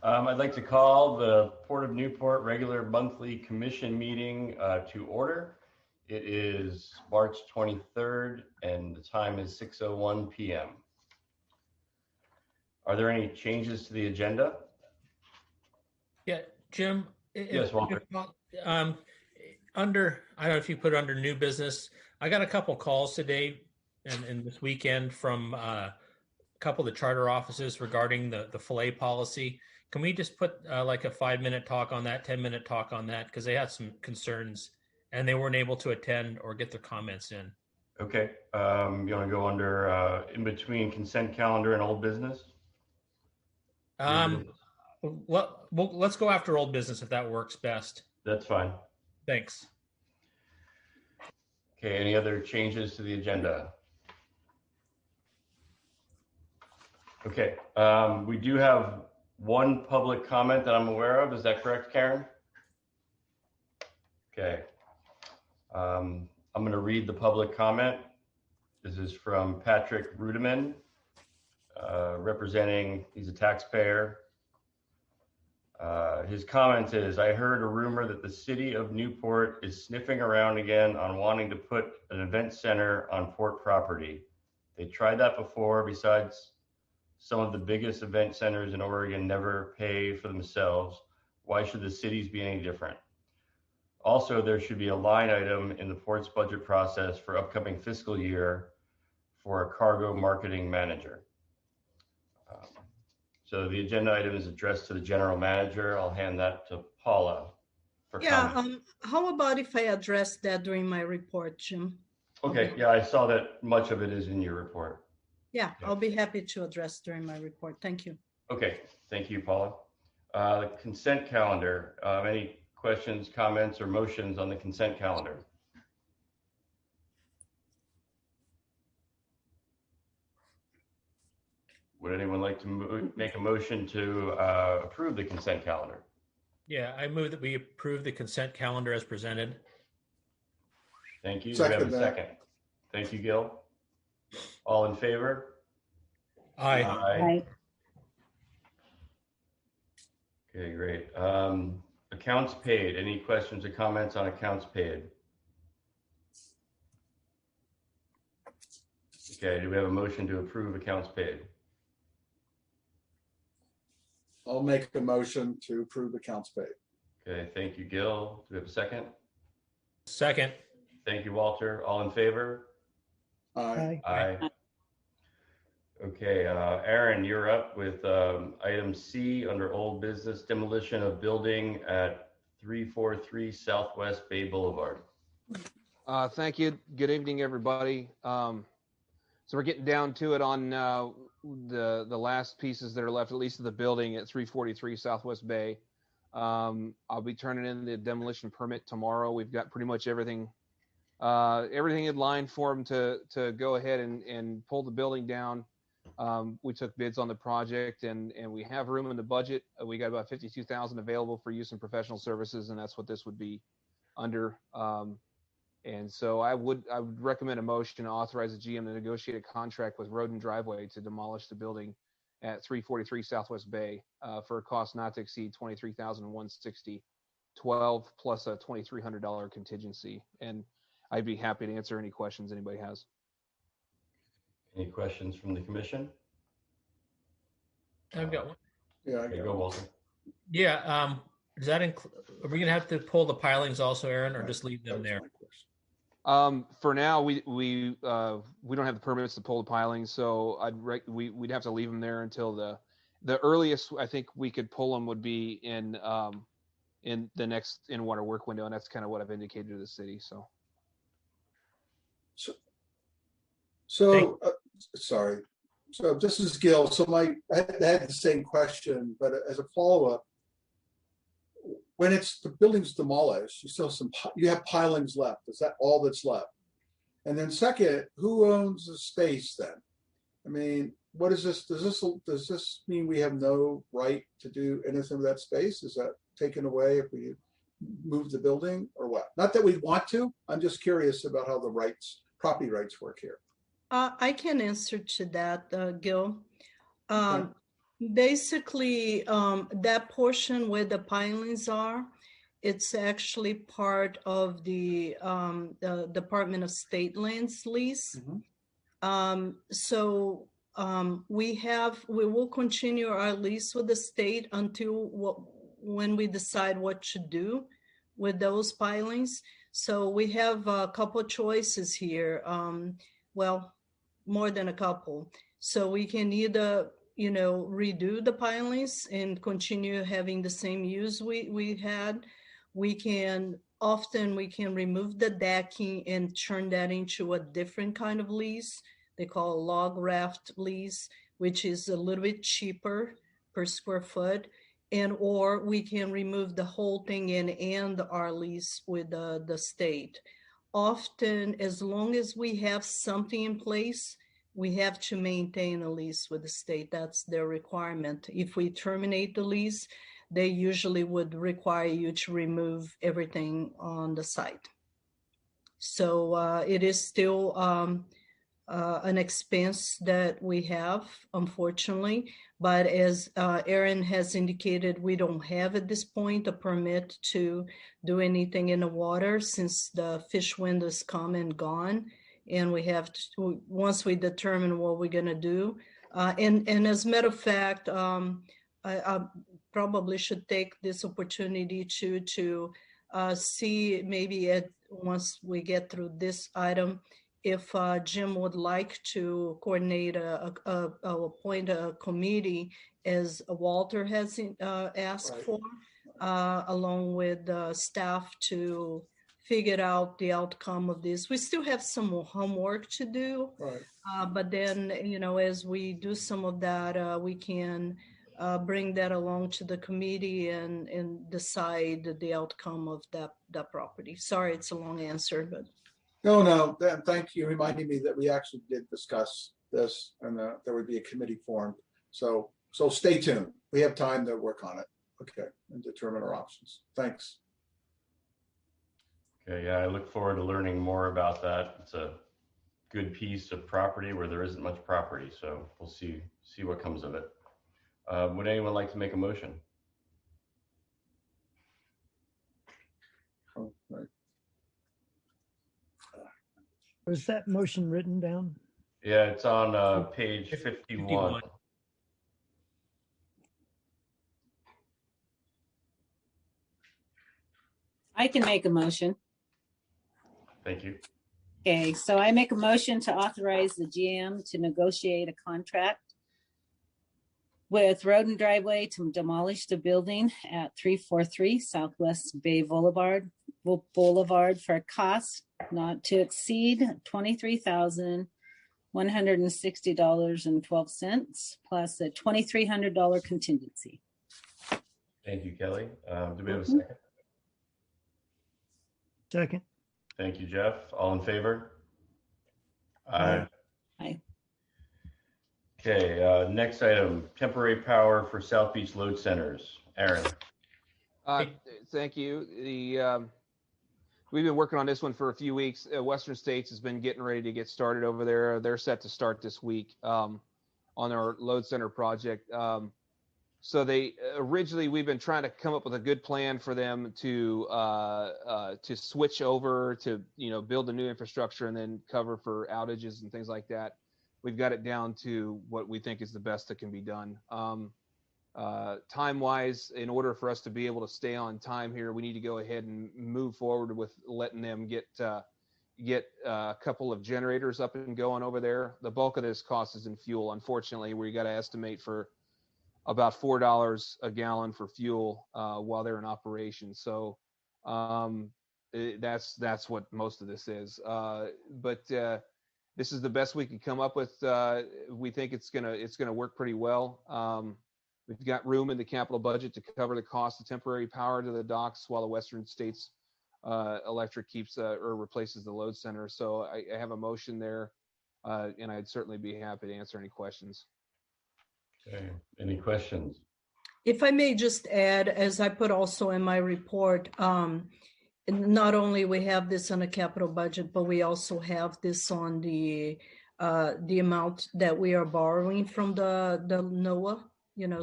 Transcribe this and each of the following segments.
I'd like to call the Port of Newport regular monthly commission meeting to order. It is March 23rd and the time is 6:01 p.m. Are there any changes to the agenda? Yeah, Jim. Yes, Walter. Under, I don't know if you put it under new business. I got a couple calls today and this weekend from a couple of the charter offices regarding the fillet policy. Can we just put like a 5-minute talk on that, 10-minute talk on that? Because they had some concerns and they weren't able to attend or get their comments in. Okay. You want to go under in between consent calendar and old business? Well, let's go after old business if that works best. That's fine. Thanks. Okay. Any other changes to the agenda? Okay. We do have one public comment that I'm aware of. Is that correct, Karen? Okay. I'm going to read the public comment. This is from Patrick Rudiman, representing, he's a taxpayer. His comment is, I heard a rumor that the city of Newport is sniffing around again on wanting to put an event center on port property. They tried that before. Besides, some of the biggest event centers in Oregon never pay for themselves. Why should the cities be any different? Also, there should be a line item in the port's budget process for upcoming fiscal year for a cargo marketing manager. So the agenda item is addressed to the general manager. I'll hand that to Paula for comment. How about if I address that during my report, Jim? Okay, yeah, I saw that much of it is in your report. Yeah, I'll be happy to address during my report. Thank you. Okay, thank you, Paula. The consent calendar, any questions, comments, or motions on the consent calendar? Would anyone like to make a motion to approve the consent calendar? Yeah, I move that we approve the consent calendar as presented. Thank you. Do we have a second? Thank you, Gil. All in favor? Aye. Aye. Okay, great. Accounts paid. Any questions or comments on accounts paid? Okay, do we have a motion to approve accounts paid? I'll make a motion to approve accounts paid. Okay, thank you, Gil. Do we have a second? Second. Thank you, Walter. All in favor? Aye. Aye. Okay, Aaron, you're up with item C under old business, demolition of building at 343 Southwest Bay Boulevard. Thank you. Good evening, everybody. So we're getting down to it on the last pieces that are left, at least of the building at 343 Southwest Bay. I'll be turning in the demolition permit tomorrow. We've got pretty much everything in line for them to go ahead and pull the building down. We took bids on the project and we have room in the budget. We got about $52,000 available for use in professional services, and that's what this would be under. And so I would recommend a motion to authorize the GM to negotiate a contract with Road and Driveway to demolish the building at 343 Southwest Bay for a cost not to exceed $23,160, 12 plus a $2,300 contingency. And I'd be happy to answer any questions anybody has. Any questions from the commission? I've got one. Yeah, Okay, go, Walter. Yeah. Does that include? Are we gonna have to pull the pilings also, Aaron, or just leave them there? For now, we don't have the permits to pull the pilings, so we'd have to leave them there until the earliest I think we could pull them would be in the next in-water work window, and that's kind of what I've indicated to the city. Sorry. So this is Gil. So I had the same question, but as a follow-up, when the building's demolished, you have pilings left. Is that all that's left? And then second, who owns the space then? I mean, what is this? Does this mean we have no right to do anything with that space? Is that taken away if we move the building or what? Not that we want to. I'm just curious about how the property rights work here. I can answer to that, Gil. Okay. Basically, that portion where the pilings are, it's actually part of the Department of State lands lease. So we will continue our lease with the state until when we decide what to do with those pilings. So we have a couple choices here. Well, more than a couple. So we can either, redo the pilings and continue having the same use we had. We can remove the decking and turn that into a different kind of lease. They call a log raft lease, which is a little bit cheaper per square foot. Or we can remove the whole thing and end our lease with the state. Often, as long as we have something in place, we have to maintain a lease with the state. That's their requirement. If we terminate the lease, they usually would require you to remove everything on the site. So it is still an expense that we have, unfortunately. But as Aaron has indicated, we don't have at this point a permit to do anything in the water since the fish window is come and gone. And we have to, once we determine what we're going to do. And as a matter of fact, I probably should take this opportunity to see maybe once we get through this item, if Jim would like to coordinate appoint a committee as Walter has asked for, along with staff to figure out the outcome of this. We still have some more homework to do, but then, as we do some of that, we can bring that along to the committee and decide the outcome of that property. Sorry, it's a long answer, but. No, thank you reminding me that we actually did discuss this and there would be a committee formed. So stay tuned. We have time to work on it. Okay, and determine our options. Thanks. Okay, yeah, I look forward to learning more about that. It's a good piece of property where there isn't much property, so we'll see what comes of it. Would anyone like to make a motion? Oh, right. Was that motion written down? Yeah, it's on page 51. I can make a motion. Thank you. Okay, so I make a motion to authorize the GM to negotiate a contract with Road and Driveway to demolish the building at 343 Southwest Bay Boulevard for a cost not to exceed $23,160.12 plus a $2,300 contingency. Thank you, Kelly. Do we have a second? Second. Thank you, Jeff. All in favor? Aye. Aye. Okay, next item, temporary power for South Beach load centers. Aaron. Thank you. We've been working on this one for a few weeks. Western States has been getting ready to get started over there. They're set to start this week on our load center project. So we've been trying to come up with a good plan for them to switch over to, build a new infrastructure and then cover for outages and things like that. We've got it down to what we think is the best that can be done. Time-wise, in order for us to be able to stay on time here, we need to go ahead and move forward with letting them get a couple of generators up and going over there. The bulk of this cost is in fuel. Unfortunately, we got to estimate for about $4 a gallon for fuel while they're in operation. So that's what most of this is. But this is the best we can come up with. We think it's gonna work pretty well. We've got room in the capital budget to cover the cost of temporary power to the docks while the Western States Electric keeps or replaces the load center. So I have a motion there, and I'd certainly be happy to answer any questions. Okay, any questions? If I may just add, as I put also in my report, not only we have this on a capital budget, but we also have this on the amount that we are borrowing from the NOAA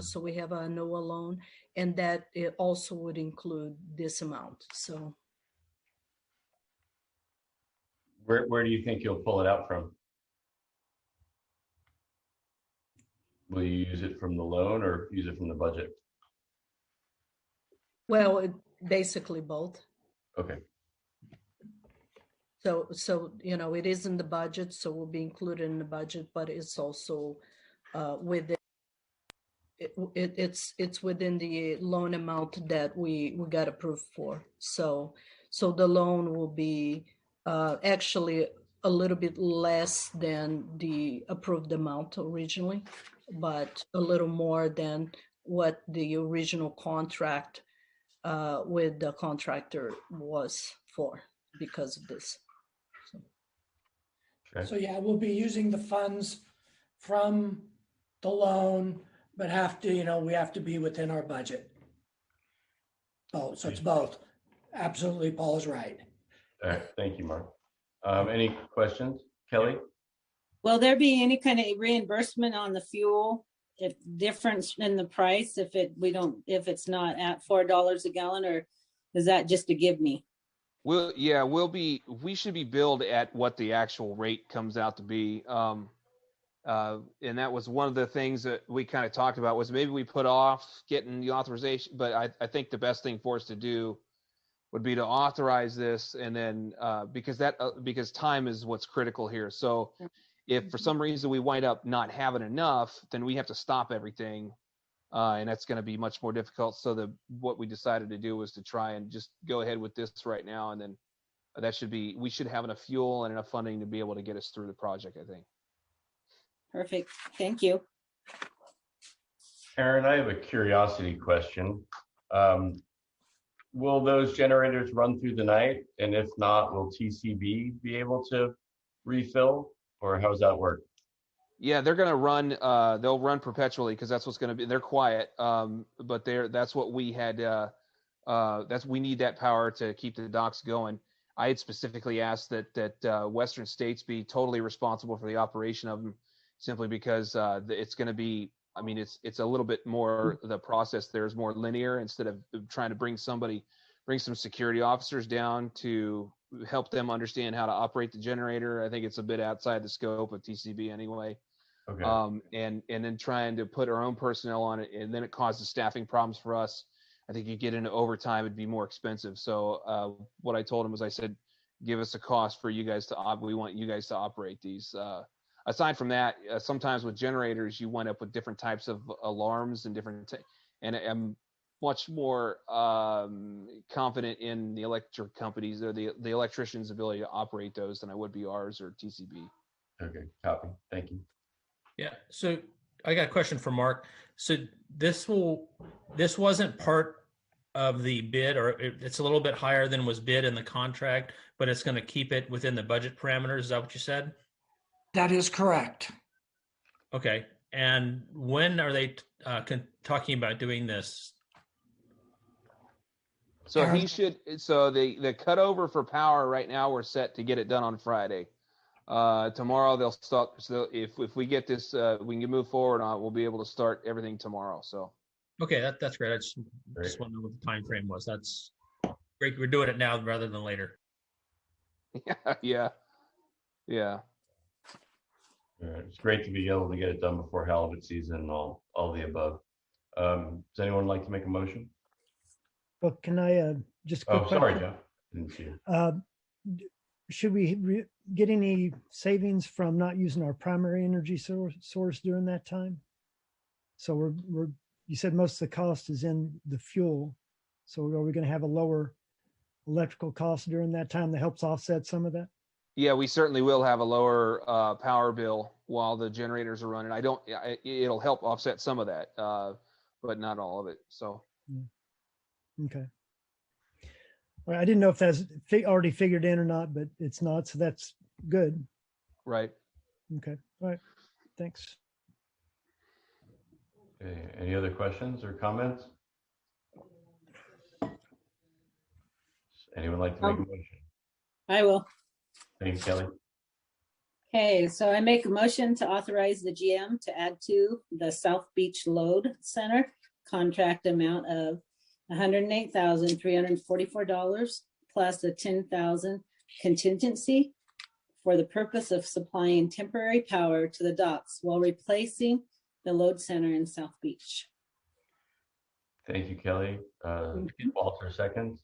so we have a NOAA loan, and that it also would include this amount. So Where do you think you'll pull it out from? Will you use it from the loan or use it from the budget? well, basically both. Okay. So it is in the budget, so will be included in the budget, but it's also within it's within the loan amount that we got approved for. So the loan will be actually a little bit less than the approved amount originally, but a little more than what the original contract with the contractor was for because of this. Okay. So yeah, we'll be using the funds from the loan, but we have to be within our budget. Oh, so it's both. Absolutely, Paul is right. All right. Thank you, Mark. Any questions? Kelly? Will there be any kind of reimbursement on the fuel? If difference in the price, if it's not at $4 a gallon, or is that just a give me? We should be billed at what the actual rate comes out to be. And that was one of the things that we kind of talked about, was maybe we put off getting the authorization, but I think the best thing for us to do would be to authorize this, and then because time is what's critical here. So if for some reason we wind up not having enough, then we have to stop everything. And that's going to be much more difficult. So what we decided to do was to try and just go ahead with this right now. And then we should have enough fuel and enough funding to be able to get us through the project, I think. Perfect. Thank you. Aaron, I have a curiosity question. Will those generators run through the night? And if not, will TCB be able to refill, or how does that work? Yeah, they're going to run, they'll run perpetually, because that's what's going to be, they're quiet. But that's what we had, we need that power to keep the docks going. I had specifically asked that Western States be totally responsible for the operation of them, simply because it's going to be, it's a little bit more, the process there is more linear, instead of trying to bring some security officers down to help them understand how to operate the generator. I think it's a bit outside the scope of TCB anyway. Okay. And then trying to put our own personnel on it, and then it causes staffing problems for us. I think you get into overtime, it'd be more expensive. So what I told him was, I said, give us a cost for you guys we want you guys to operate these. Aside from that, sometimes with generators, you wind up with different types of alarms and and I'm much more confident in the electric companies or the electrician's ability to operate those than I would be ours or TCB. Okay, copy. Thank you. Yeah. So I got a question for Mark. So this wasn't part of the bid, or it's a little bit higher than was bid in the contract, but it's going to keep it within the budget parameters. Is that what you said? That is correct. Okay. And when are they talking about doing this? So the cutover for power right now, we're set to get it done on Friday. Tomorrow they'll start. So if we get this, we can move forward on it, we'll be able to start everything tomorrow. So. Okay, that's great. I just want to know what the time frame was. That's great. We're doing it now rather than later. Yeah. It's great to be able to get it done before halibut season and all the above. Does anyone like to make a motion? Well, can I just? Oh, sorry, Jeff. Didn't see you. Should we get any savings from not using our primary energy source during that time? So you said most of the cost is in the fuel. So are we going to have a lower electrical cost during that time that helps offset some of that? Yeah, we certainly will have a lower power bill while the generators are running. It'll help offset some of that, but not all of it. So. Okay. Well, I didn't know if that's already figured in or not, but it's not. So that's good. Right. Okay. All right. Thanks. Okay. Any other questions or comments? Anyone like to make a motion? I will. Thanks, Kelly. Okay, so I make a motion to authorize the GM to add to the South Beach Load Center contract amount of $108,344 plus a $10,000 contingency for the purpose of supplying temporary power to the docks while replacing the load center in South Beach. Thank you, Kelly. Walter seconds.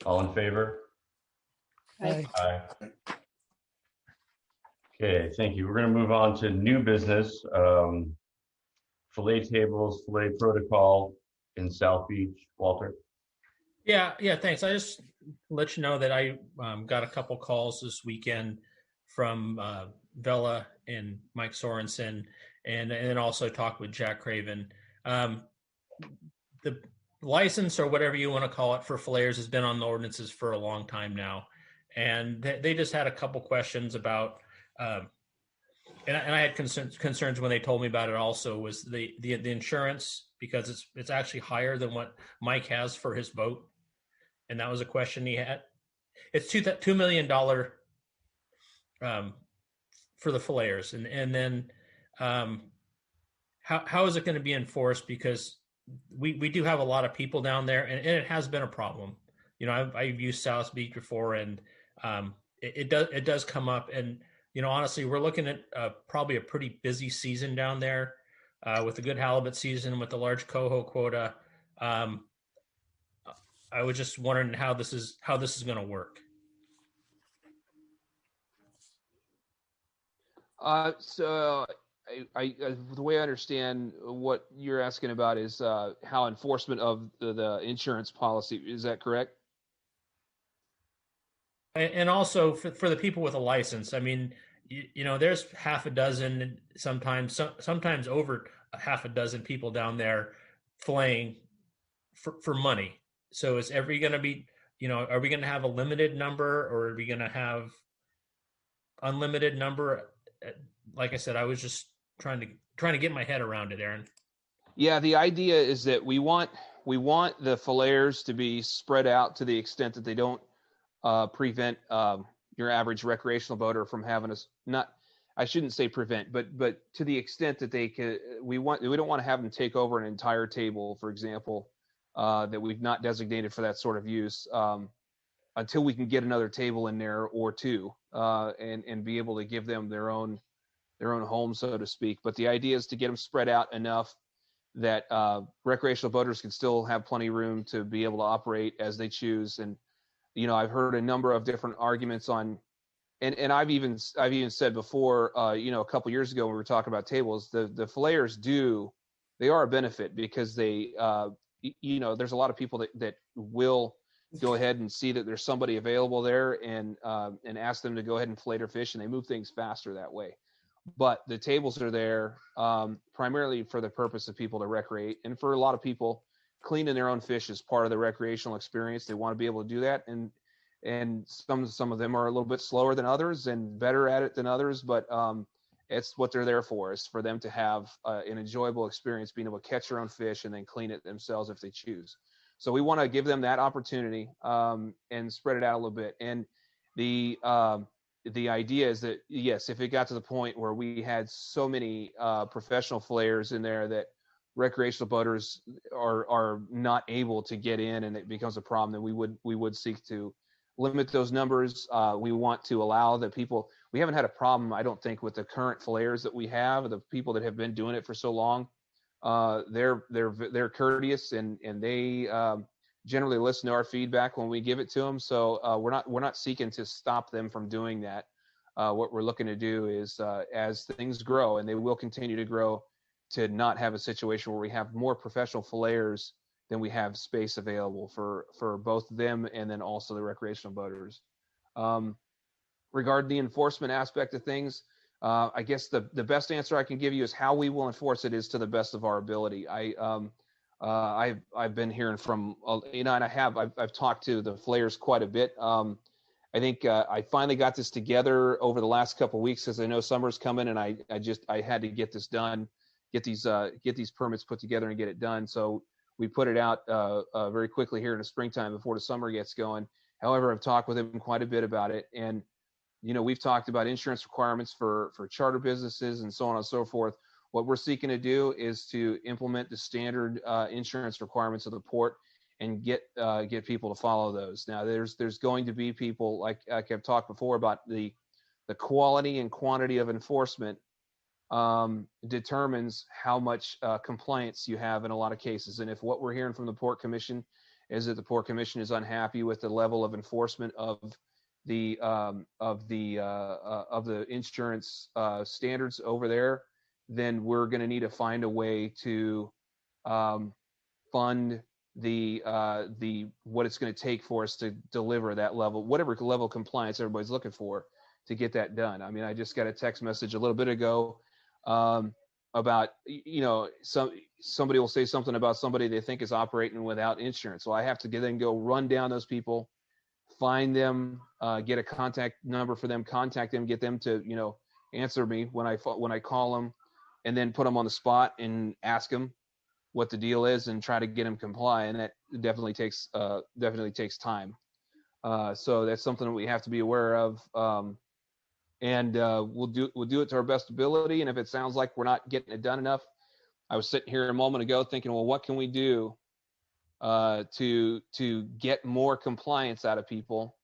All in favor? Aye. Aye. Okay, thank you. We're going to move on to new business. Fillet tables, fillet protocol in South Beach. Walter? Yeah, thanks. I just let you know that I got a couple calls this weekend from Vela and Mike Sorensen, and then also talked with Jack Craven. The license, or whatever you want to call it, for filleers has been on the ordinances for a long time now, and they just had a couple questions about. And I had concerns when they told me about it. Also, was the insurance, because it's actually higher than what Mike has for his boat, and that was a question he had. It's $2 million for the filleers, and then how is it going to be enforced? Because we do have a lot of people down there, and it has been a problem. You know, I've used South Beach before, and it does come up. And you know, honestly, we're looking at probably a pretty busy season down there with a good halibut season, with the large coho quota. I was just wondering how this is going to work. So the way I understand what you're asking about is how enforcement of the insurance policy. Is that correct? And also for the people with a license, I mean, you know, there's half a dozen, sometimes over a half a dozen people down there filleting for money. So is every going to be, you know, are we going to have a limited number, or are we going to have unlimited number? Like I said, I was just trying to get my head around it, Aaron. Yeah, the idea is that we want the filleers to be spread out to the extent that they don't prevent your average recreational boater from having I shouldn't say prevent, but to the extent that they could, we don't want to have them take over an entire table, for example, that we've not designated for that sort of use, until we can get another table in there or two, and be able to give them their own home, so to speak. But the idea is to get them spread out enough that recreational boaters can still have plenty of room to be able to operate as they choose. And you know, I've heard a number of different arguments on, and I've even said before, you know, a couple years ago when we were talking about tables, the filleers they are a benefit, because they, you know, there's a lot of people that will go ahead and see that there's somebody available there and ask them to go ahead and fillet their fish, and they move things faster that way. But the tables are there primarily for the purpose of people to recreate, and for a lot of people, cleaning their own fish is part of the recreational experience. They want to be able to do that, and some of them are a little bit slower than others and better at it than others, but it's what they're there for, is for them to have an enjoyable experience being able to catch their own fish and then clean it themselves if they choose. So we want to give them that opportunity and spread it out a little bit. And the idea is that, yes, if it got to the point where we had so many professional filleers in there that recreational boaters are not able to get in and it becomes a problem, then we would seek to limit those numbers. We want to allow the people. We haven't had a problem, I don't think, with the current filleers that we have, the people that have been doing it for so long. They're courteous, and they generally listen to our feedback when we give it to them. So we're not seeking to stop them from doing that. What we're looking to do is, as things grow, and they will continue to grow, to not have a situation where we have more professional filleers than we have space available for both them and then also the recreational boaters. Regarding the enforcement aspect of things, I guess the best answer I can give you is how we will enforce it is to the best of our ability. I've been hearing from, you know, and I've talked to the filleers quite a bit. I think I finally got this together over the last couple of weeks, because I know summer's coming, and I had to get this done, get these permits put together and get it done. So we put it out very quickly here in the springtime before the summer gets going. However, I've talked with him quite a bit about it, and we've talked about insurance requirements for charter businesses and so on and so forth. What we're seeking to do is to implement the standard insurance requirements of the port and get people to follow those. Now, there's going to be people, like I've talked before about the quality and quantity of enforcement determines how much compliance you have in a lot of cases. And if what we're hearing from the Port Commission is that the Port Commission is unhappy with the level of enforcement of the insurance standards over there, then we're going to need to find a way to fund the what it's going to take for us to deliver that level, whatever level of compliance everybody's looking for, to get that done. I mean, I just got a text message a little bit ago about, somebody will say something about somebody they think is operating without insurance. So I have to then go run down those people, find them, get a contact number for them, contact them, get them to, answer me when I call them, and then put them on the spot and ask them what the deal is and try to get them comply. And that definitely takes time. So that's something that we have to be aware of. And we'll do it to our best ability. And if it sounds like we're not getting it done enough, I was sitting here a moment ago thinking, well, what can we do to get more compliance out of people?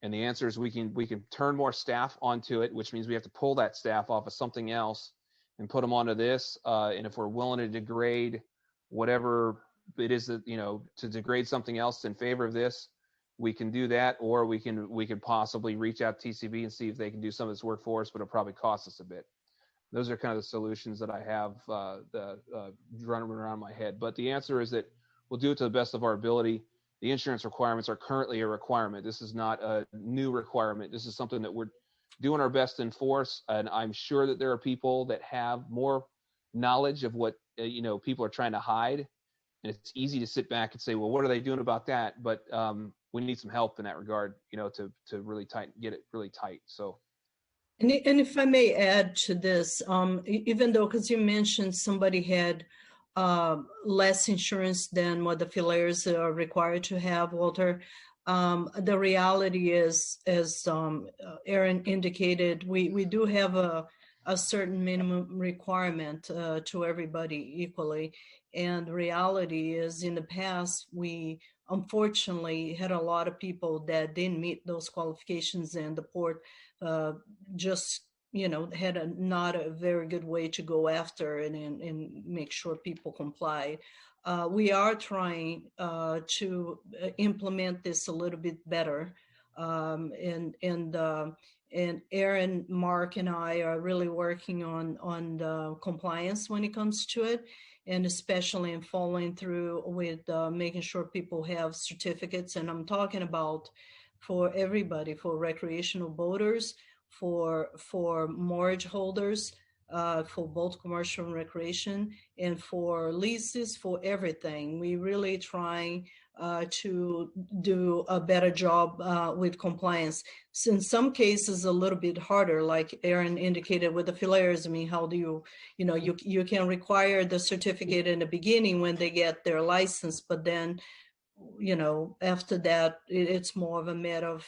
And the answer is we can turn more staff onto it, which means we have to pull that staff off of something else and put them onto this. And if we're willing to degrade whatever it is that, to degrade something else in favor of this, we can do that, or we could possibly reach out to TCB and see if they can do some of this work for us, but it'll probably cost us a bit. Those are kind of the solutions that I have running around my head. But the answer is that we'll do it to the best of our ability. The insurance requirements are currently a requirement. This is not a new requirement. This is something that we're doing our best to enforce. And I'm sure that there are people that have more knowledge of what people are trying to hide. And it's easy to sit back and say, well, what are they doing about that? But we need some help in that regard, to really get it really tight. So. And if I may add to this, even though, because you mentioned somebody had less insurance than what the filers are required to have, Walter, the reality is, as Aaron indicated, we do have a certain minimum requirement to everybody equally. And the reality is, in the past, we unfortunately had a lot of people that didn't meet those qualifications, and the port just had not a very good way to go after and make sure people comply. We are trying to implement this a little bit better, and Aaron, Mark, and I are really working on the compliance when it comes to it, and especially in following through with making sure people have certificates. And I'm talking about for everybody, for recreational boaters, for mortgage holders, for both commercial and recreation, and for leases, for everything. We really trying to do a better job with compliance. So in some cases, a little bit harder, like Aaron indicated with the filers. I mean, how do you can require the certificate in the beginning when they get their license, but then, after that, it's more of a matter of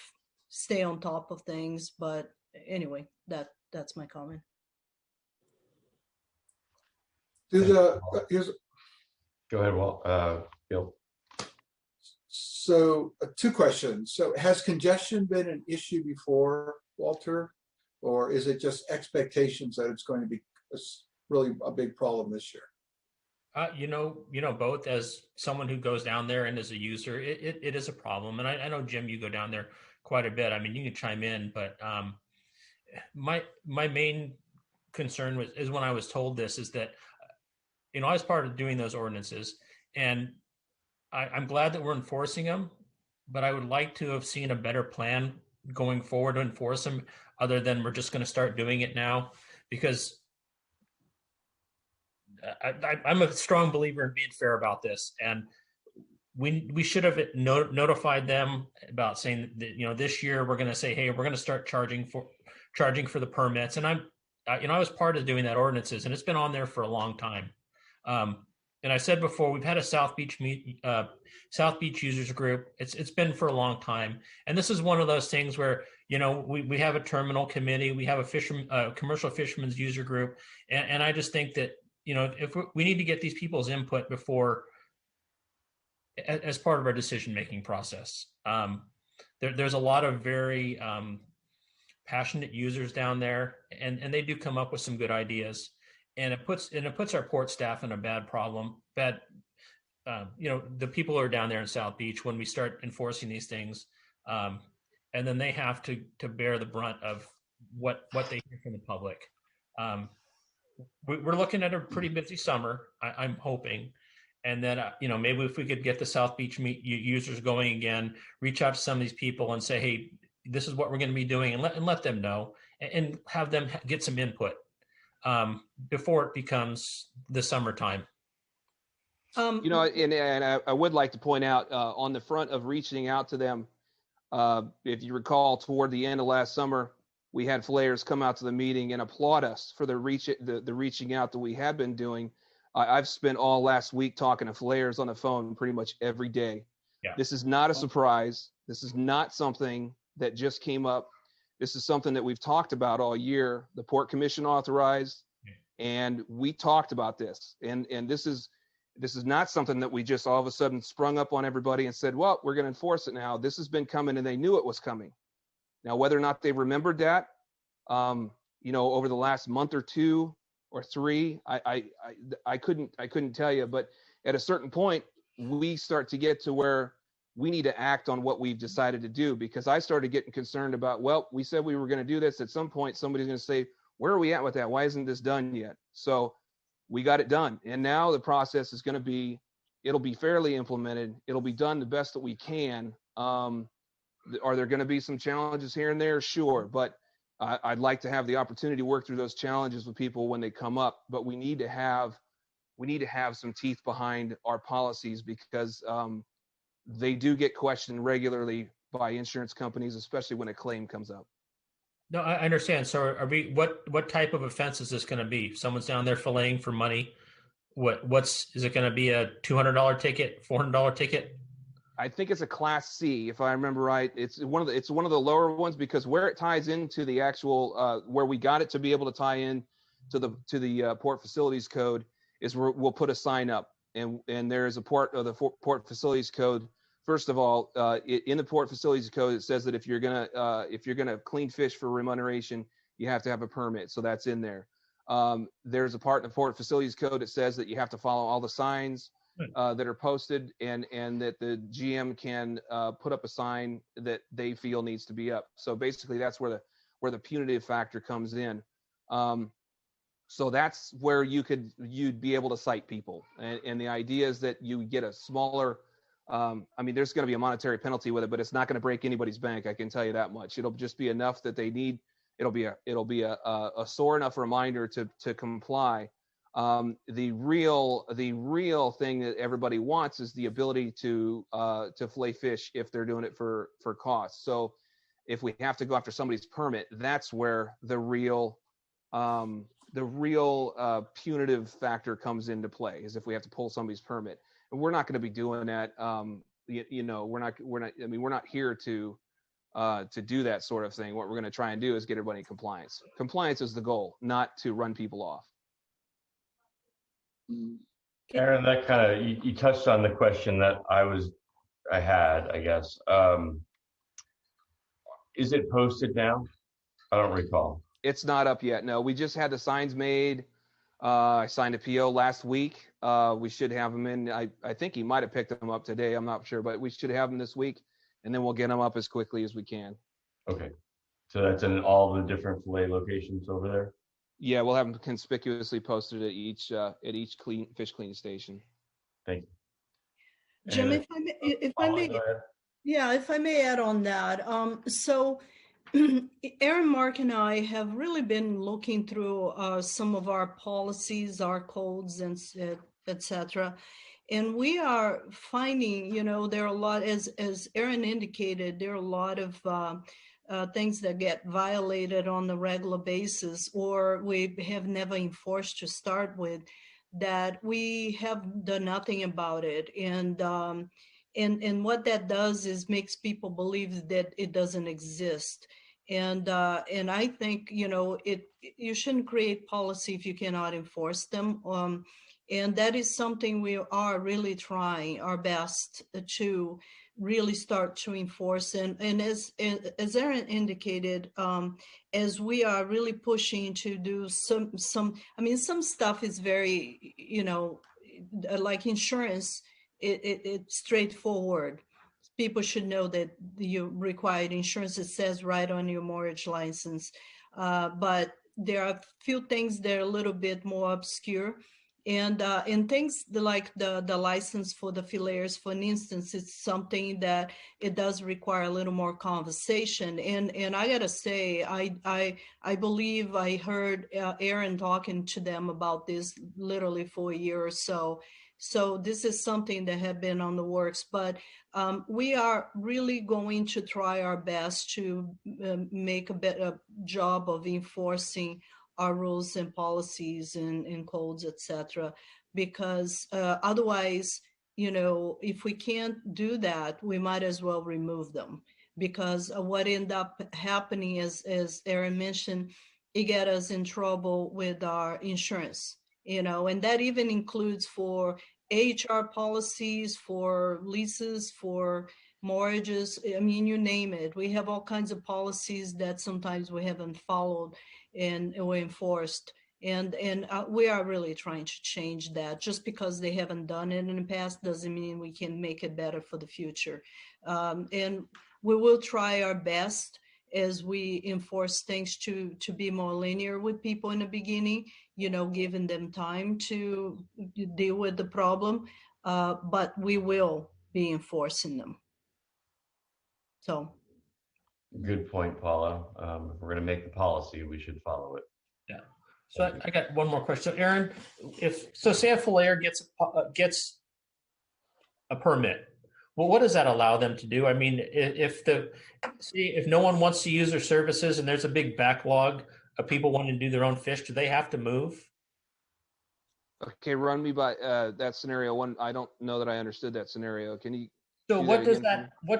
stay on top of things. But anyway, that's my comment. Go ahead, Bill. So 2 questions. So has congestion been an issue before, Walter, or is it just expectations that it's going to be really a big problem this year? Both. As someone who goes down there and as a user, it is a problem. And I know, Jim, you go down there quite a bit. I mean, you can chime in, but my main concern is when I was told this is that, I was part of doing those ordinances, and I'm glad that we're enforcing them, but I would like to have seen a better plan going forward to enforce them, other than we're just going to start doing it now, because I'm a strong believer in being fair about this. And we should have notified them about saying that, this year we're going to say, hey, we're going to start charging for the permits. And I was part of doing that ordinances, and it's been on there for a long time. and I said before, we've had a South Beach South Beach users group. It's been for a long time, and this is one of those things where we have a terminal committee, we have a commercial fishermen's user group, and I just think that if we need to get these people's input before as part of our decision making process. There's a lot of very passionate users down there, and they do come up with some good ideas. And it puts our port staff in a bad problem. The people who are down there in South Beach, when we start enforcing these things, and then they have to bear the brunt of what they hear from the public. We're looking at a pretty busy summer, I'm hoping. And then, maybe if we could get the South Beach users going again, reach out to some of these people and say, hey, this is what we're going to be doing, and let them know, and have them get some input before it becomes the summertime. And I would like to point out on the front of reaching out to them, if you recall, toward the end of last summer, we had flayers come out to the meeting and applaud us for the reaching out that we have been doing. I've spent all last week talking to flayers on the phone pretty much every day. Yeah. This is not a surprise. This is not something that just came up. This is something that we've talked about all year. The Port Commission authorized, and we talked about this. And this is not something that we just all of a sudden sprung up on everybody and said, well, we're going to enforce it now. This has been coming, and they knew it was coming. Now, whether or not they remembered that, over the last month or two or three, I couldn't tell you. But at a certain point, we start to get to where we need to act on what we've decided to do, because I started getting concerned about, well, we said we were going to do this. At some point, somebody's going to say, where are we at with that? Why isn't this done yet? So we got it done. And now the process is going to be, it'll be fairly implemented. It'll be done the best that we can. Are there going to be some challenges here and there? Sure. But I'd like to have the opportunity to work through those challenges with people when they come up, but we need to have some teeth behind our policies, because they do get questioned regularly by insurance companies, especially when a claim comes up. No, I understand. So what type of offense is this going to be? Someone's down there filleting for money. Is it going to be a $200 ticket, $400 ticket? I think it's a Class C, if I remember right. It's one of the lower ones, because where it ties into the actual where we got it to be able to tie in to the Port Facilities Code is where we'll put a sign up, and there is a part of the Port Facilities Code. First of all, in the Port Facilities Code, it says that if you're gonna clean fish for remuneration, you have to have a permit. So that's in there. There's a part in the Port Facilities Code that says that you have to follow all the signs that are posted, and that the GM can put up a sign that they feel needs to be up. So basically, that's where the punitive factor comes in. So that's where you'd be able to cite people, and the idea is that you get a smaller. There's going to be a monetary penalty with it, but it's not going to break anybody's bank. I can tell you that much. It'll just be enough that they need. It'll be a sore enough reminder to comply. The real thing that everybody wants is the ability to fillet fish if they're doing it for cost. So if we have to go after somebody's permit, that's where the real punitive factor comes into play, is if we have to pull somebody's permit. And we're not going to be doing that. We're not here to do that sort of thing. What we're going to try and do is get everybody in compliance. Compliance is the goal, not to run people off. Aaron, that kind of, you touched on the question that I had, I guess. Is it posted now? I don't recall. It's not up yet. No, we just had the signs made. I signed a PO last week. We should have them in. I think he might have picked them up today. I'm not sure, but we should have them this week, and then we'll get them up as quickly as we can. Okay. So that's in all the different fillet locations over there? Yeah, we'll have them conspicuously posted at each fish cleaning station. Thank you. Jim, if I may add on that. So Aaron, Mark, and I have really been looking through some of our policies, our codes, and etc. And we are finding, there are a lot, as Aaron indicated, there are a lot of things that get violated on a regular basis, or we have never enforced to start with. that we have done nothing about it. And what that does is makes people believe that it doesn't exist. And I think, you shouldn't create policy if you cannot enforce them. And that is something we are really trying our best to really start to enforce. And as Aaron indicated, as we are really pushing to do some stuff is very, like insurance, it's straightforward. People should know that you required insurance. It says right on your mortgage license. But there are a few things that are a little bit more obscure. And things like the license for the fillers, for instance, it's something that it does require a little more conversation. And I gotta say, I believe I heard Aaron talking to them about this literally for a year or so. So this is something that had been on the works, but we are really going to try our best to make a better job of enforcing our rules and policies and codes, etc. Because otherwise, if we can't do that, we might as well remove them. Because what ended up happening is, as Aaron mentioned, it got us in trouble with our insurance, and that even includes for HR policies, for leases, for mortgages. I mean, you name it. We have all kinds of policies that sometimes we haven't followed and were enforced. And we are really trying to change that. Just because they haven't done it in the past doesn't mean we can make it better for the future. And we will try our best as we enforce things to be more linear with people in the beginning, giving them time to deal with the problem. But we will be enforcing them. So. Good point, Paula. If we're going to make the policy, we should follow it. Yeah. So I got one more question. So Aaron, say a fillayer gets a permit, well, what does that allow them to do? I mean, if no one wants to use their services and there's a big backlog of people wanting to do their own fish, do they have to move? Okay, run me by that scenario one. I don't know that I understood that scenario. Can you? So what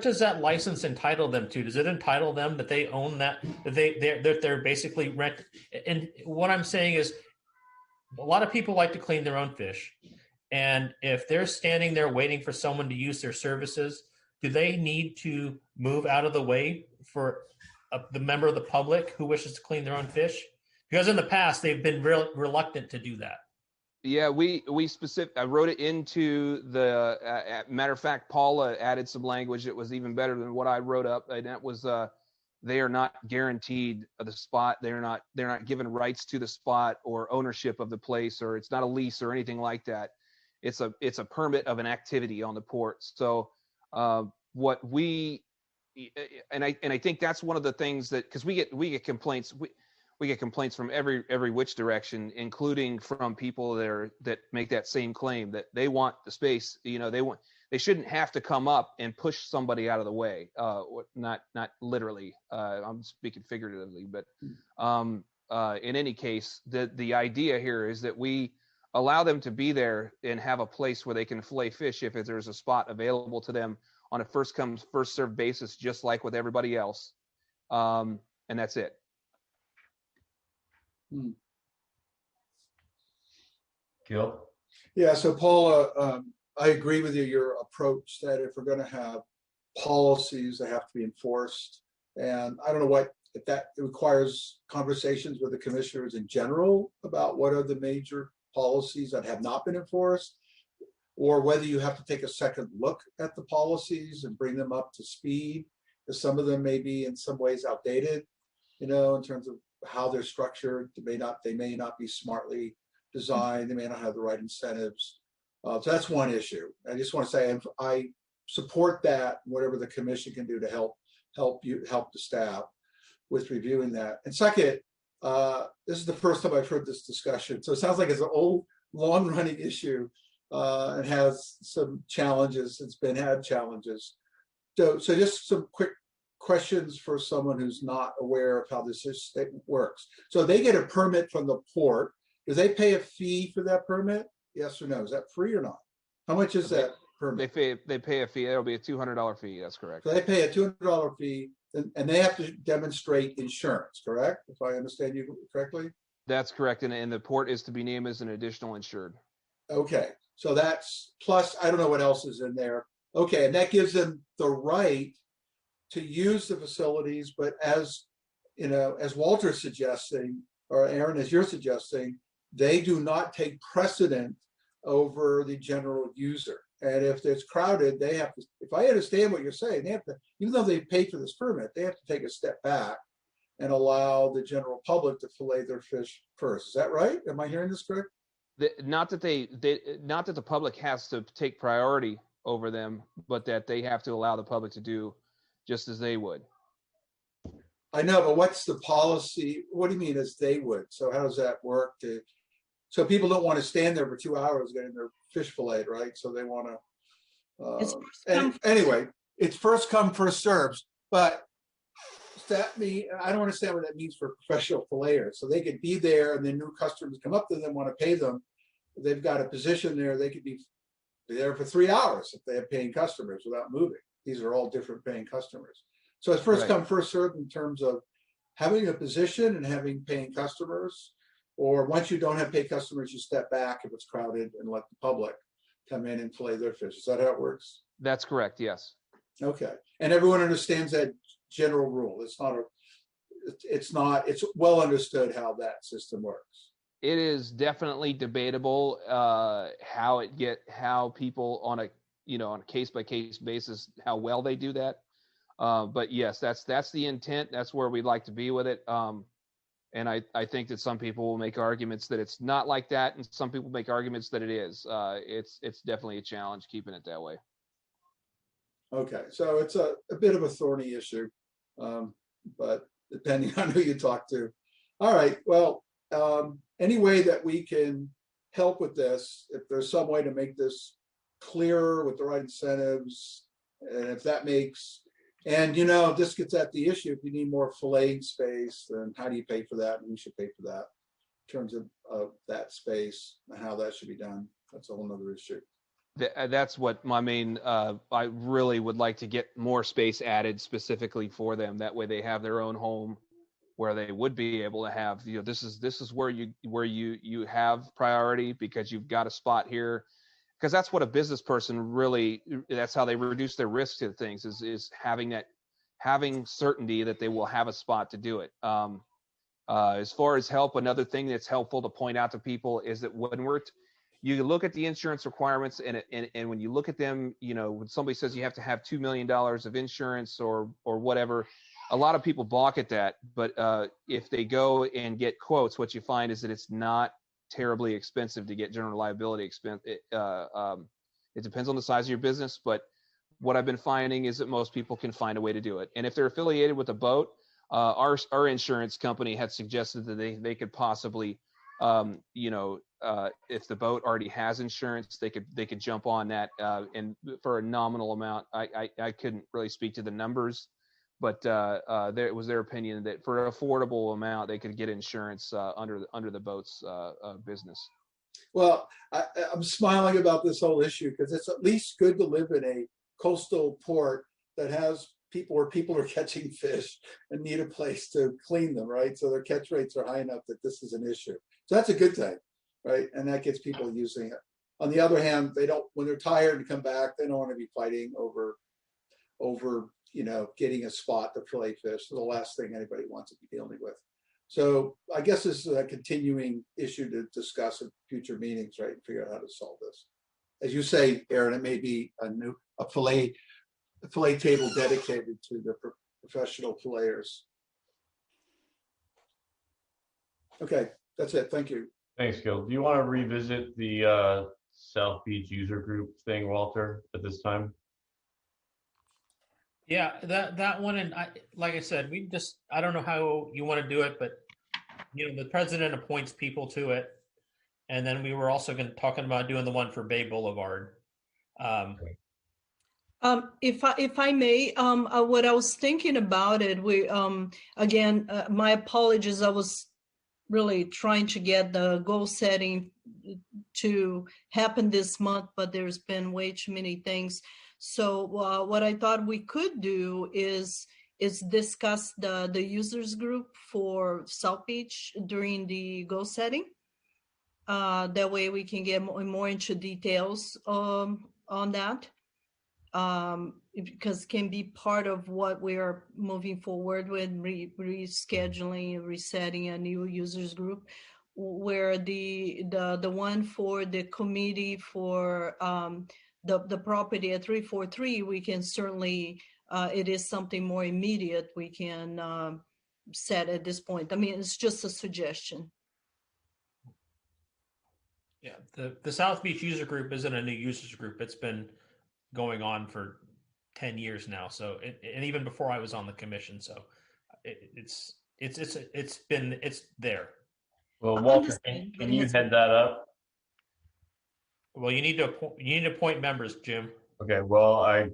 does that license entitle them to? Does it entitle them that they own that they're basically rent? And what I'm saying is, a lot of people like to clean their own fish, and if they're standing there waiting for someone to use their services, do they need to move out of the way for the member of the public who wishes to clean their own fish? Because in the past they've been reluctant to do that. Yeah, I wrote it into the, matter of fact, Paula added some language that was even better than what I wrote up. And that was, they are not guaranteed the spot. They're not given rights to the spot or ownership of the place, or it's not a lease or anything like that. It's a permit of an activity on the port. So what we, and I think that's one of the things that, because we get complaints, we get complaints from every which direction, including from people that make that same claim that they want the space. They shouldn't have to come up and push somebody out of the way. Not literally. I'm speaking figuratively, but in any case, the idea here is that we allow them to be there and have a place where they can fillet fish if there's a spot available to them on a first come first served basis, just like with everybody else. And that's it. Gil? Yeah, so Paula, I agree with you, your approach that if we're going to have policies, they have to be enforced. And I don't know if that requires conversations with the commissioners in general about what are the major policies that have not been enforced, or whether you have to take a second look at the policies and bring them up to speed, because some of them may be in some ways outdated, in terms of how they're structured. They may not be smartly designed. They may not have the right incentives. So that's one issue. I just want to say I support that, whatever the commission can do to help the staff with reviewing that. And second, this is the first time I've heard this discussion. So it sounds like it's an old, long-running issue and has some challenges. It's had challenges. So just some quick questions for someone who's not aware of how this works. So they get a permit from the port. Do they pay a fee for that permit? Yes or no? Is that free or not? How much is that They permit? pay a fee. It'll be a $200 fee. That's correct. So they pay a $200 fee and they have to demonstrate insurance, correct? If I understand you correctly? That's correct. And the port is to be named as an additional insured. Okay, so that's plus, I don't know what else is in there. Okay, and that gives them the right to use the facilities, but as you know, as Walter's suggesting, or Aaron, as you're suggesting, they do not take precedent over the general user. And if it's crowded, they have to, if I understand what you're saying, they have to, even though they paid for this permit, they have to take a step back and allow the general public to fillet their fish first. Is that right? Am I hearing this correct? Not that not that the public has to take priority over them, but that they have to allow the public to do just as they would. I know, but what's the policy? What do you mean as they would? So how does that work? So people don't want to stand there for 2 hours getting their fish filleted, right? So they want It's to, first come, anyway, it's first come, first serves, but that mean, I don't understand what that means for professional filleters. So they could be there and then new customers come up to them, want to pay them. They've got a position there. They could be there for 3 hours if they have paying customers without moving. These are all different paying customers. So it's first Right. come, first served in terms of having a position and having paying customers. Or once you don't have paid customers, you step back if it's crowded and let the public come in and fillet their fish. Is that how it works? That's correct. Yes. Okay. And everyone understands that general rule. It's well understood how that system works. It is definitely debatable how people on a case by case basis, how well they do that. But yes, that's the intent. That's where we'd like to be with it. And I think that some people will make arguments that it's not like that, and some people make arguments that it is. It's definitely a challenge keeping it that way. Okay, so it's a bit of a thorny issue, but depending on who you talk to. All right, well, any way that we can help with this, if there's some way to make this clearer with the right incentives, and if that makes, and this gets at the issue, if you need more filleting space, then how do you pay for that? And who should pay for that in terms of that space and how that should be done. That's a whole nother issue. That's what my main, I really would like to get more space added specifically for them. That way they have their own home where they would be able to have, this is where you have priority because you've got a spot here. Because that's what a business person really, that's how they reduce their risk to things is having certainty that they will have a spot to do it. As far as help, another thing that's helpful to point out to people is that when you look at the insurance requirements and when you look at them, when somebody says you have to have $2 million of insurance or whatever, a lot of people balk at that. But if they go and get quotes, what you find is that it's not terribly expensive to get general liability expense. It depends on the size of your business, but what I've been finding is that most people can find a way to do it. And if they're affiliated with a boat, our insurance company had suggested that they could possibly, if the boat already has insurance, they could jump on that and for a nominal amount. I couldn't really speak to the numbers, but it was their opinion that for an affordable amount they could get insurance under the boat's business. Well, I'm smiling about this whole issue because it's at least good to live in a coastal port that has people where people are catching fish and need a place to clean them, right? So their catch rates are high enough that this is an issue. So that's a good thing, right? And that gets people using it. On the other hand, when they're tired and come back, they don't want to be fighting over getting a spot to fillet fish. So the last thing anybody wants to be dealing with. So I guess this is a continuing issue to discuss in future meetings, right? And figure out how to solve this. As you say, Aaron, it may be a fillet table dedicated to the professional filleters. Okay, that's it. Thank you. Thanks, Gil. Do you want to revisit the South Beach user group thing, Walter, at this time? Yeah, that one, and like I said, I don't know how you want to do it, but the president appoints people to it, and then we were also talking about doing the one for Bay Boulevard. If I may, what I was thinking about it, we again, my apologies. I was really trying to get the goal setting to happen this month, but there's been way too many things. So what I thought we could do is discuss the users group for South Beach during the goal setting. That way we can get more into details on that. Because can be part of what we are moving forward with, rescheduling, resetting a new users group, where the one for the committee for the property at 343, we can certainly, it is something more immediate we can set at this point. I mean, it's just a suggestion. Yeah, the South Beach user group isn't a new users group. It's been going on for 10 years now. So, and even before I was on the commission. So it's there. Well, I Walter, understand, but can you it's- head that up? Well, you need to appoint members, Jim. Okay, well, I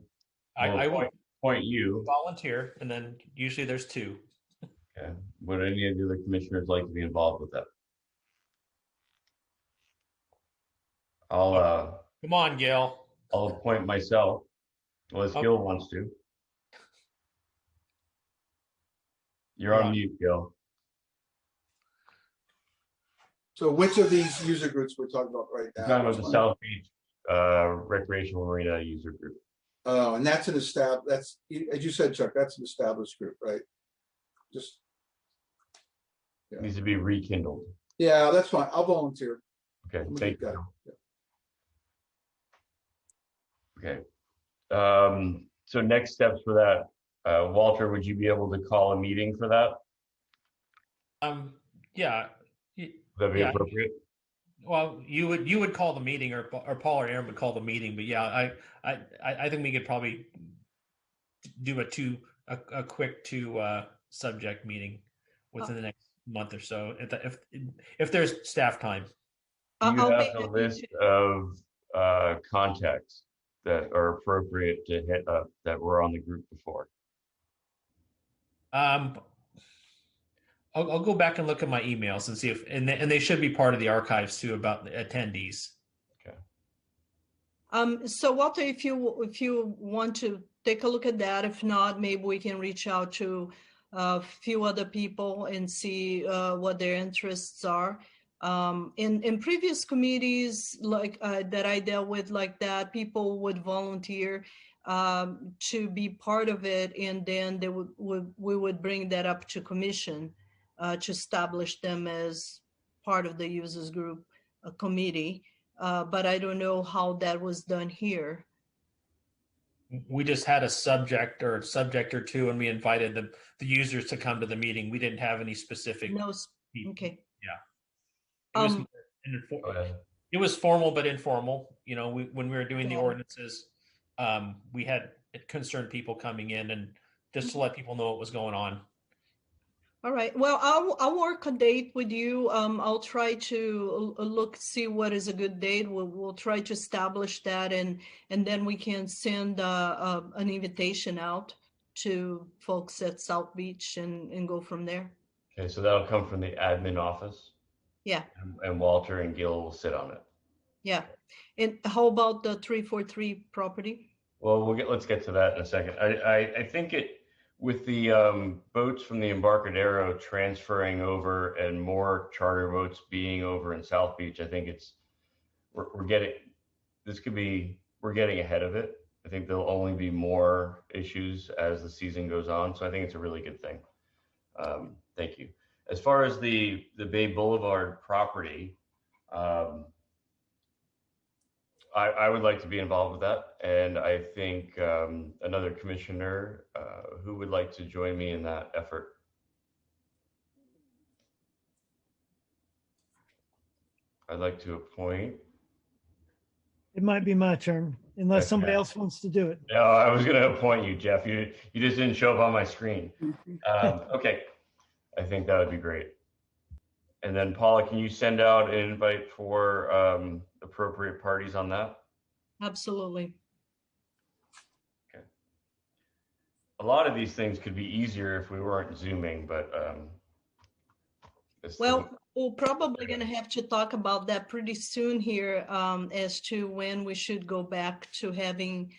I will point you. volunteer, and then usually there's two. Okay. Would any of the other commissioners like to be involved with that? I'll Come on, Gail. I'll appoint myself, unless Okay. Gil wants to. You're on mute, Gil. So which of these user groups we're talking about right We're now? talking about the South Beach Recreational Marina User Group. Oh, and that's an that's, as you said, Chuck, that's an established group, right? Just, It needs to be rekindled. yeah, that's fine. I'll volunteer. Okay, Let me thank get that. you. Okay. So next steps for that, Walter, would you be able to call a meeting for that? Yeah. Would that be Yeah. appropriate? Well, you would call the meeting, or Paul or Aaron would call the meeting. But yeah, I think we could probably do a quick two subject meeting within the next month or so, if there's staff time. Do you I'll have be a happy list to- of contacts that are appropriate to hit up that were on the group before? I'll go back and look at my emails and see if, and they should be part of the archives too, about the attendees. So Walter, if you want to take a look at that, if not, maybe we can reach out to a few other people and see what their interests are. In previous committees like that I dealt with like that, people would volunteer to be part of it, and then we would bring that up to commission to establish them as part of the users group committee. But I don't know how that was done here. We just had a subject or two, and we invited the users to come to the meeting. We didn't have any specific. No, people. okay. It was, Go ahead. it was formal but informal. You know, when we were doing the Yeah. ordinances, we had concerned people coming in, and just to let people know what was going on. All right. Well, I'll work a date with you. I'll try to see what is a good date. We'll try to establish that, and then we can send an invitation out to folks at South Beach and go from there. Okay, so that'll come from the admin office. Yeah. And Walter and Gil will sit on it. Yeah. And how about the 343 property? Well, let's get to that in a second. I think with the boats from the Embarcadero transferring over and more charter boats being over in South Beach, I think we're getting ahead of it. I think there'll only be more issues as the season goes on. So I think it's a really good thing. Thank you. As far as the Bay Boulevard property, I would like to be involved with that. And I think another commissioner who would like to join me in that effort. I'd like to appoint. It might be my turn unless Okay. somebody else wants to do it. No, I was going to appoint you, Jeff. You just didn't show up on my screen. Okay. I think that would be great. And then Paula, can you send out an invite for appropriate parties on that? Absolutely. A lot of these things could be easier if we weren't Zooming, but Well, We're probably going to have to talk about that pretty soon here as to when we should go back to having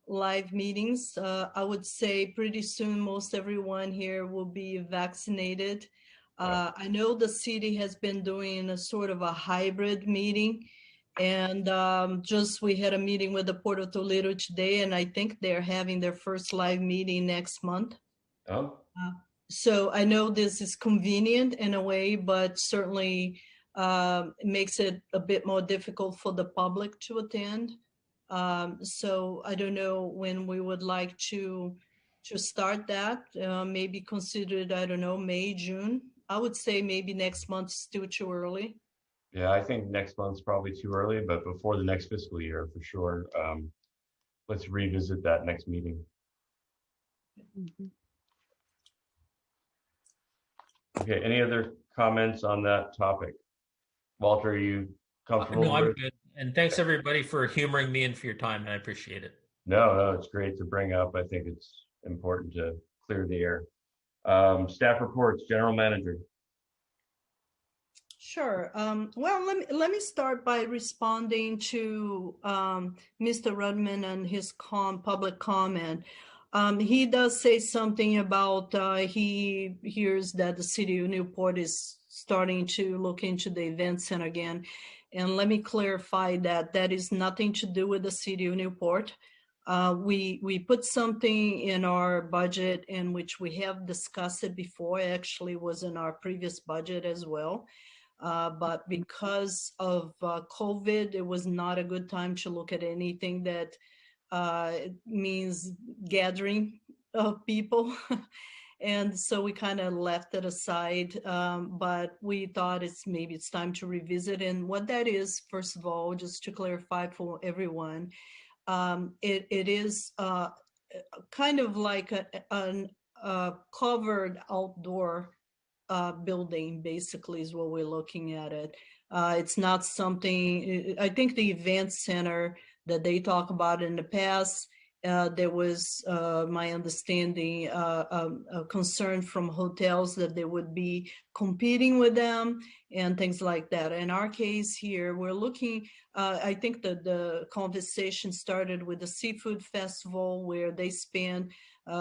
live meetings. I would say pretty soon most everyone here will be vaccinated. I know the city has been doing a sort of a hybrid meeting, and just we had a meeting with the Port of Toledo today, and I think they're having their first live meeting next month. Oh, So I know this is convenient in a way, but certainly it makes it a bit more difficult for the public to attend. So I don't know when we would like to start that. Maybe considered, I don't know, May, June. I would say maybe next month, still too early. yeah, I think next month's probably too early, but before the next fiscal year for sure. Let's revisit that next meeting. Okay, any other comments on that topic? Walter, are you comfortable? No, I'm with- good. And thanks everybody for humoring me and for your time. I appreciate it. No, it's great to bring up. I think it's important to clear the air. Staff reports, General Manager. Sure. Well, let me start by responding to Mr. Rudman and his public comment. He does say something about he hears that the city of Newport is starting to look into the event center again. And let me clarify that that is nothing to do with the city of Newport. We put something in our budget in which we have discussed it before. It actually was in our previous budget as well. But because of COVID, it was not a good time to look at anything that means gathering of people. And so we kind of left it aside, but we thought maybe it's time to revisit. And what that is, first of all, just to clarify for everyone, it is kind of like a covered outdoor building, basically, is what we're looking at it. It's not something, I think the event center that they talk about in the past, there was, my understanding, a concern from hotels that they would be competing with them and things like that. In our case here, we're looking, I think that the conversation started with the Seafood Festival, where they spend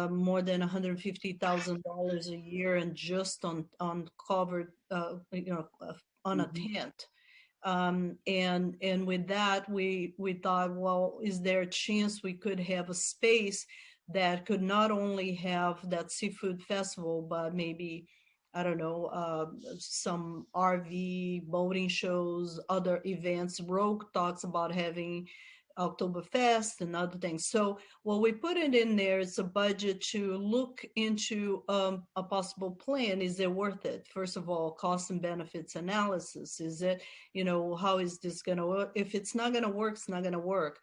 more than $150,000 a year and just on covered, on a tent. And with that, we thought, well, is there a chance we could have a space that could not only have that seafood festival, but maybe, I don't know, some RV boating shows, other events. Rogue talks about having Oktoberfest and other things. So what we put it in there is a budget to look into a possible plan. Is it worth it? First of all, cost and benefits analysis. Is it, how is this going to work? If it's not going to work, it's not going to work.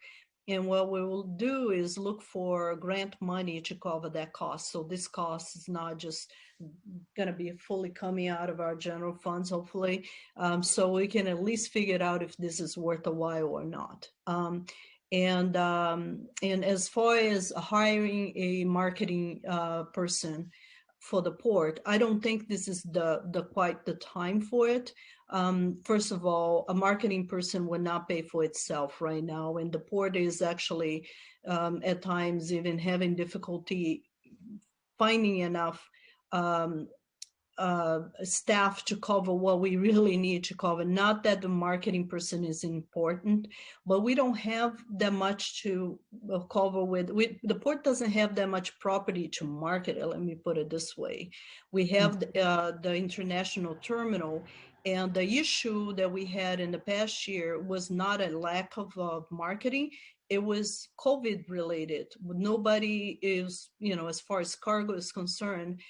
And what we will do is look for grant money to cover that cost. So this cost is not just going to be fully coming out of our general funds, hopefully. So we can at least figure it out if this is worth a while or not. And as far as hiring a marketing person for the port, I don't think this is quite the time for it. First of all, a marketing person would not pay for itself right now, and the port is actually at times even having difficulty finding enough staff to cover what we really need to cover. Not that the marketing person is important, but we don't have that much to cover with. The port doesn't have that much property to market it, let me put it this way. We have the international terminal, and the issue that we had in the past year was not a lack of marketing. It was COVID related. Nobody is, as far as cargo is concerned,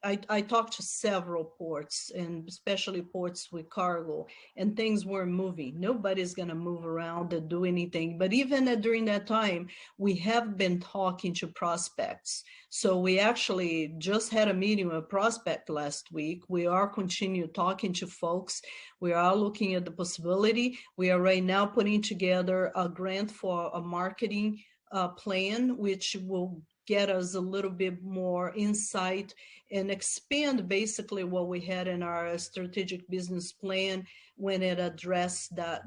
I talked to several ports, and especially ports with cargo, and things weren't moving. Nobody's going to move around and do anything. But even during that time, we have been talking to prospects. So we actually just had a meeting with a prospect last week. We are continuing talking to folks. We are looking at the possibility. We are right now putting together a grant for a marketing plan, which will get us a little bit more insight and expand basically what we had in our strategic business plan when it addressed that,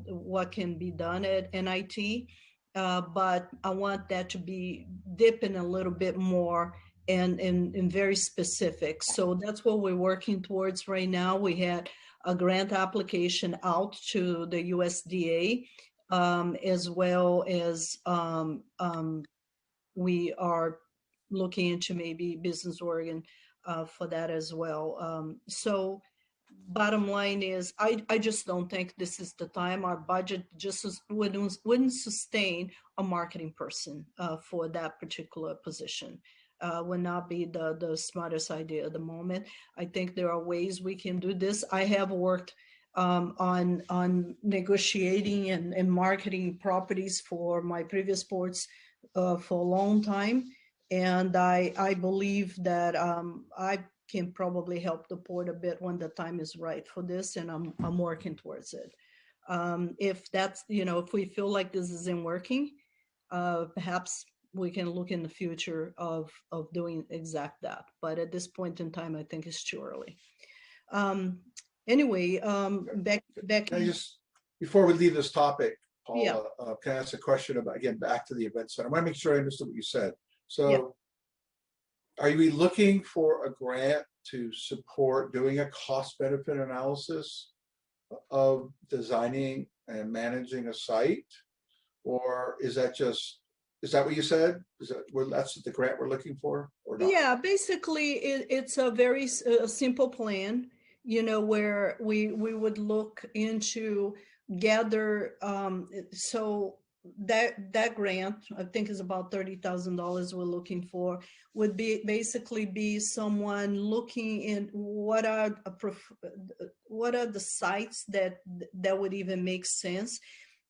what can be done at NIT. But I want that to be dipping a little bit more and very specific. So that's what we're working towards right now. We had a grant application out to the USDA, as well as we are looking into maybe Business Oregon for that as well. So bottom line is, I just don't think this is the time. Our budget just wouldn't sustain a marketing person for that particular position. Would not be the smartest idea at the moment. I think there are ways we can do this. I have worked on negotiating and marketing properties for my previous sports for a long time. And I believe that I can probably help the port a bit when the time is right for this, and I'm working towards it. If that's, if we feel like this isn't working, perhaps we can look in the future of doing exact that. But at this point in time, I think it's too early. Anyway, back. Can I just, before we leave this topic, Paula, Yeah. can I ask a question about, again, back to the event center? I want to make sure I understood what you said. So Yeah. Are we looking for a grant to support doing a cost benefit analysis of designing and managing a site? Or is that what you said? That's the grant we're looking for, or not? Yeah, basically it's a very simple plan, where we would look into gather, so that grant, I think, is about $30,000 we're looking for, would basically be someone looking in what are the sites that would even make sense,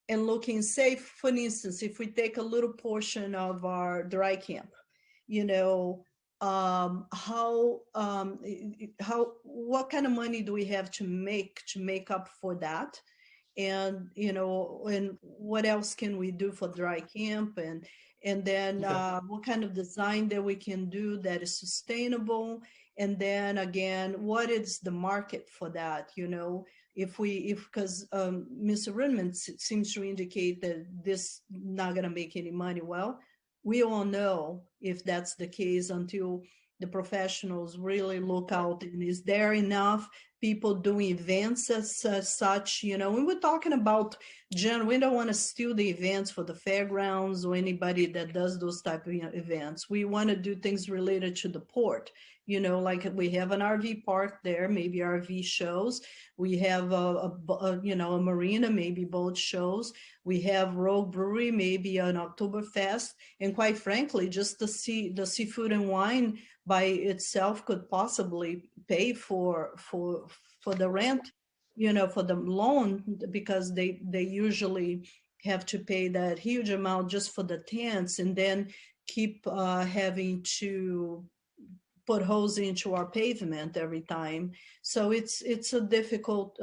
and looking, say, for instance, if we take a little portion of our dry camp, what kind of money do we have to make up for that? And and what else can we do for dry camp, and then what kind of design that we can do that is sustainable, and then again, what is the market for that? Because Mr. Ridman seems to indicate that this not going to make any money. Well, we all know if that's the case until the professionals really look out, and is there enough people doing events as such, when we're talking about we don't want to steal the events for the fairgrounds or anybody that does those type of events. We want to do things related to the port, like we have an RV park there, maybe RV shows. We have a marina, maybe boat shows. We have Rogue Brewery, maybe an Oktoberfest, and quite frankly, just the seafood and wine by itself could possibly pay for the rent, for the loan, because they usually have to pay that huge amount just for the tents, and then keep having to put holes into our pavement every time. So it's a difficult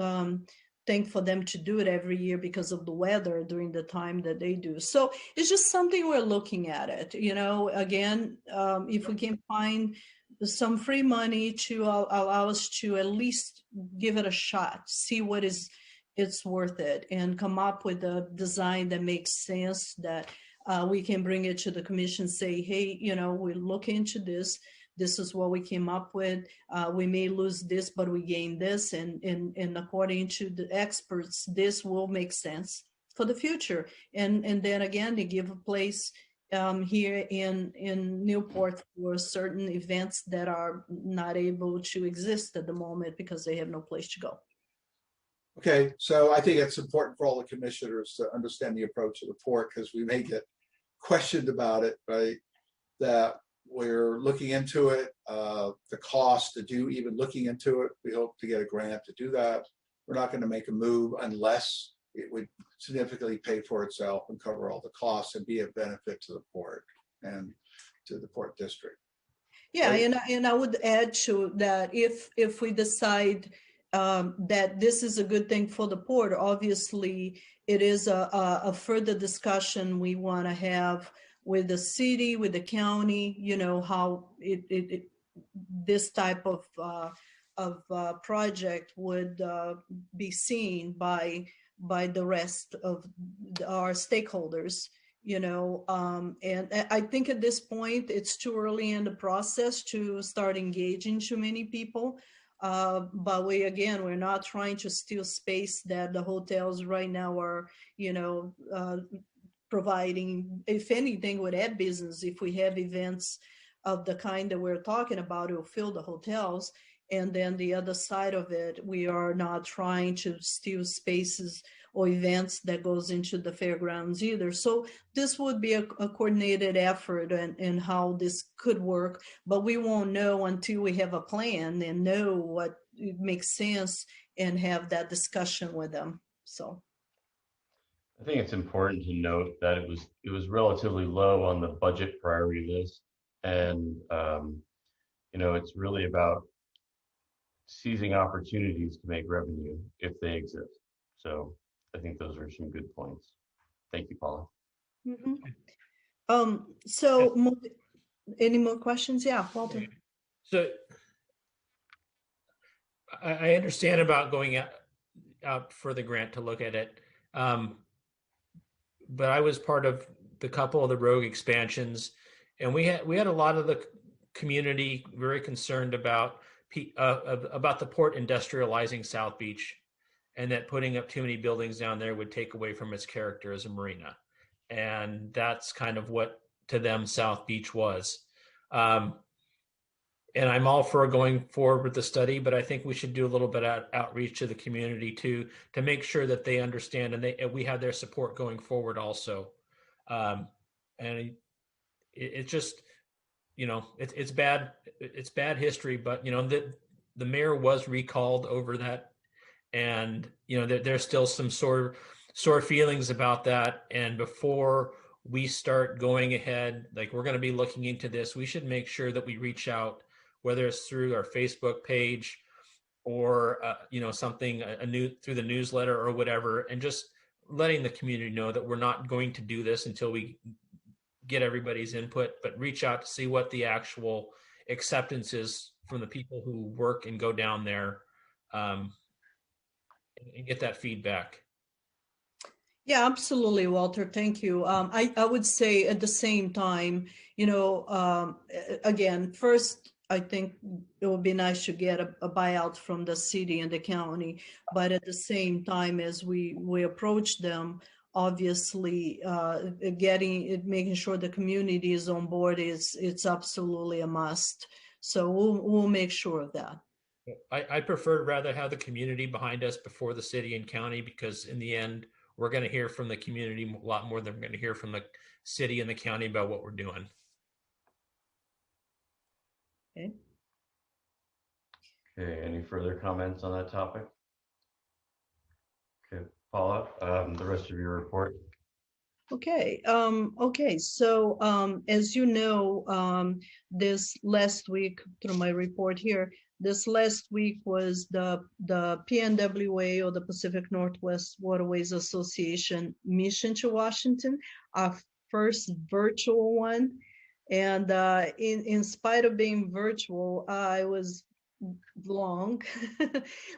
thing for them to do it every year because of the weather during the time that they do. So it's just something we're looking at it. Again, if we can find some free money to allow us to at least give it a shot, see what it's worth it, and come up with a design that makes sense, that we can bring it to the commission, say, hey, we look into this. This is what we came up with. We may lose this, but we gain this. And according to the experts, this will make sense for the future. And then again, they give a place here in Newport for certain events that are not able to exist at the moment because they have no place to go. Okay, so I think it's important for all the commissioners to understand the approach of the port, because we may get questioned about it, right? That we're looking into it, the cost to do even looking into it. We hope to get a grant to do that. We're not going to make a move unless it would significantly pay for itself and cover all the costs and be a benefit to the port and to the port district. Yeah, Right. and I would add to that, if we decide that this is a good thing for the port. Obviously, it is a further discussion we want to have with the city, with the county, you know, how this type of project would be seen by the rest of our stakeholders, you know. And I think at this point, it's too early in the process to start engaging too many people. But we're not trying to steal space that the hotels right now are, you know, providing. If anything, would add business. If we have events of the kind that we're talking about, it will fill the hotels. And then the other side of it, we are not trying to steal spaces or events that goes into the fairgrounds either. So this would be a coordinated effort in how this could work, but we won't know until we have a plan and know what makes sense and have that discussion with them. So I think it's important to note that it was relatively low on the budget priority list, and you know, it's really about seizing opportunities to make revenue if they exist. So I think those are some good points. Thank you, Paula. Mm-hmm. Any more questions? Yeah, Walter. So I understand about going out for the grant to look at it. But I was part of the couple of the rogue expansions, and we had a lot of the community very concerned about the port industrializing South Beach, and that putting up too many buildings down there would take away from its character as a marina. And that's kind of what to them South Beach was. And I'm all for going forward with the study, but I think we should do a little bit of outreach to the community to make sure that they understand and we have their support going forward also. And it's just, you know, it's bad history, but you know, the mayor was recalled over that, and you know, there's still some sore feelings about that. And before we start going ahead, like we're going to be looking into this, we should make sure that we reach out, whether it's through our Facebook page or you know, something through the newsletter or whatever, and just letting the community know that we're not going to do this until we get everybody's input, but reach out to see what the actual acceptance is from the people who work and go down there, and get that feedback. Yeah, absolutely, Walter. Thank you. I would say at the same time, you know, again, first, I think it would be nice to get a buyout from the city and the county, but at the same time, as we approach them, obviously, making sure the community is on board it's absolutely a must. So we'll make sure of that. I prefer to rather have the community behind us before the city and county, because in the end, we're going to hear from the community a lot more than we're going to hear from the city and the county about what we're doing. Okay. Okay, any further comments on that topic? Okay, Paula, the rest of your report. Okay. So as you know, this last week, through my report here, this last week was the PNWA, or the Pacific Northwest Waterways Association mission to Washington, our first virtual one. And in spite of being virtual, I was long.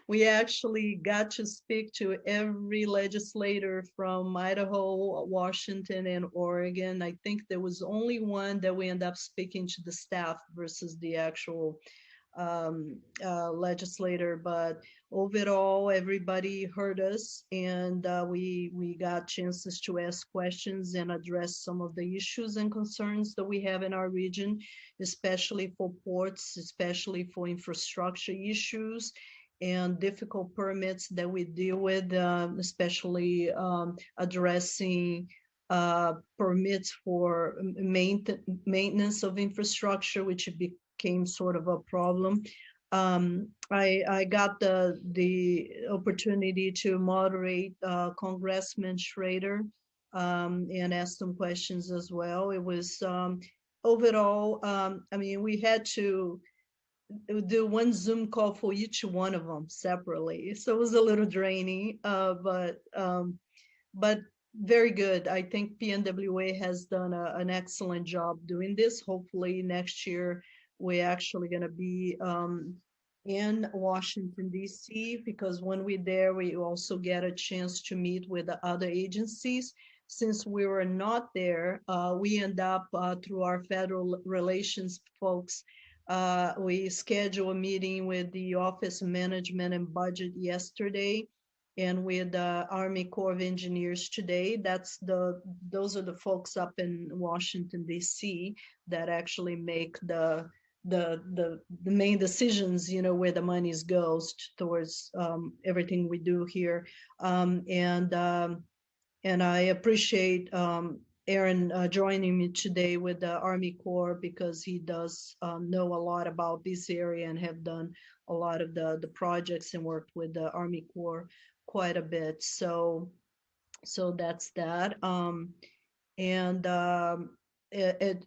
We actually got to speak to every legislator from Idaho, Washington, and Oregon. I think there was only one that we ended up speaking to the staff versus the actual legislator, but overall everybody heard us, and we got chances to ask questions and address some of the issues and concerns that we have in our region, especially for ports, especially for infrastructure issues and difficult permits that we deal with, especially addressing permits for maintenance of infrastructure, which became sort of a problem. I got the opportunity to moderate Congressman Schrader and ask some questions as well. It was overall, I mean, we had to do one Zoom call for each one of them separately. So it was a little draining, but very good. I think PNWA has done an excellent job doing this. Hopefully next year we're actually going to be in Washington, D.C., because when we're there, we also get a chance to meet with the other agencies. Since we were not there, we end up through our federal relations folks, we scheduled a meeting with the Office of Management and Budget yesterday, and with the Army Corps of Engineers today. Those are the folks up in Washington, D.C. that actually make the main decisions, where the money goes towards everything we do here. And I appreciate Aaron joining me today with the Army Corps, because he does know a lot about this area and have done a lot of the projects and worked with the Army Corps quite a bit. So that's that.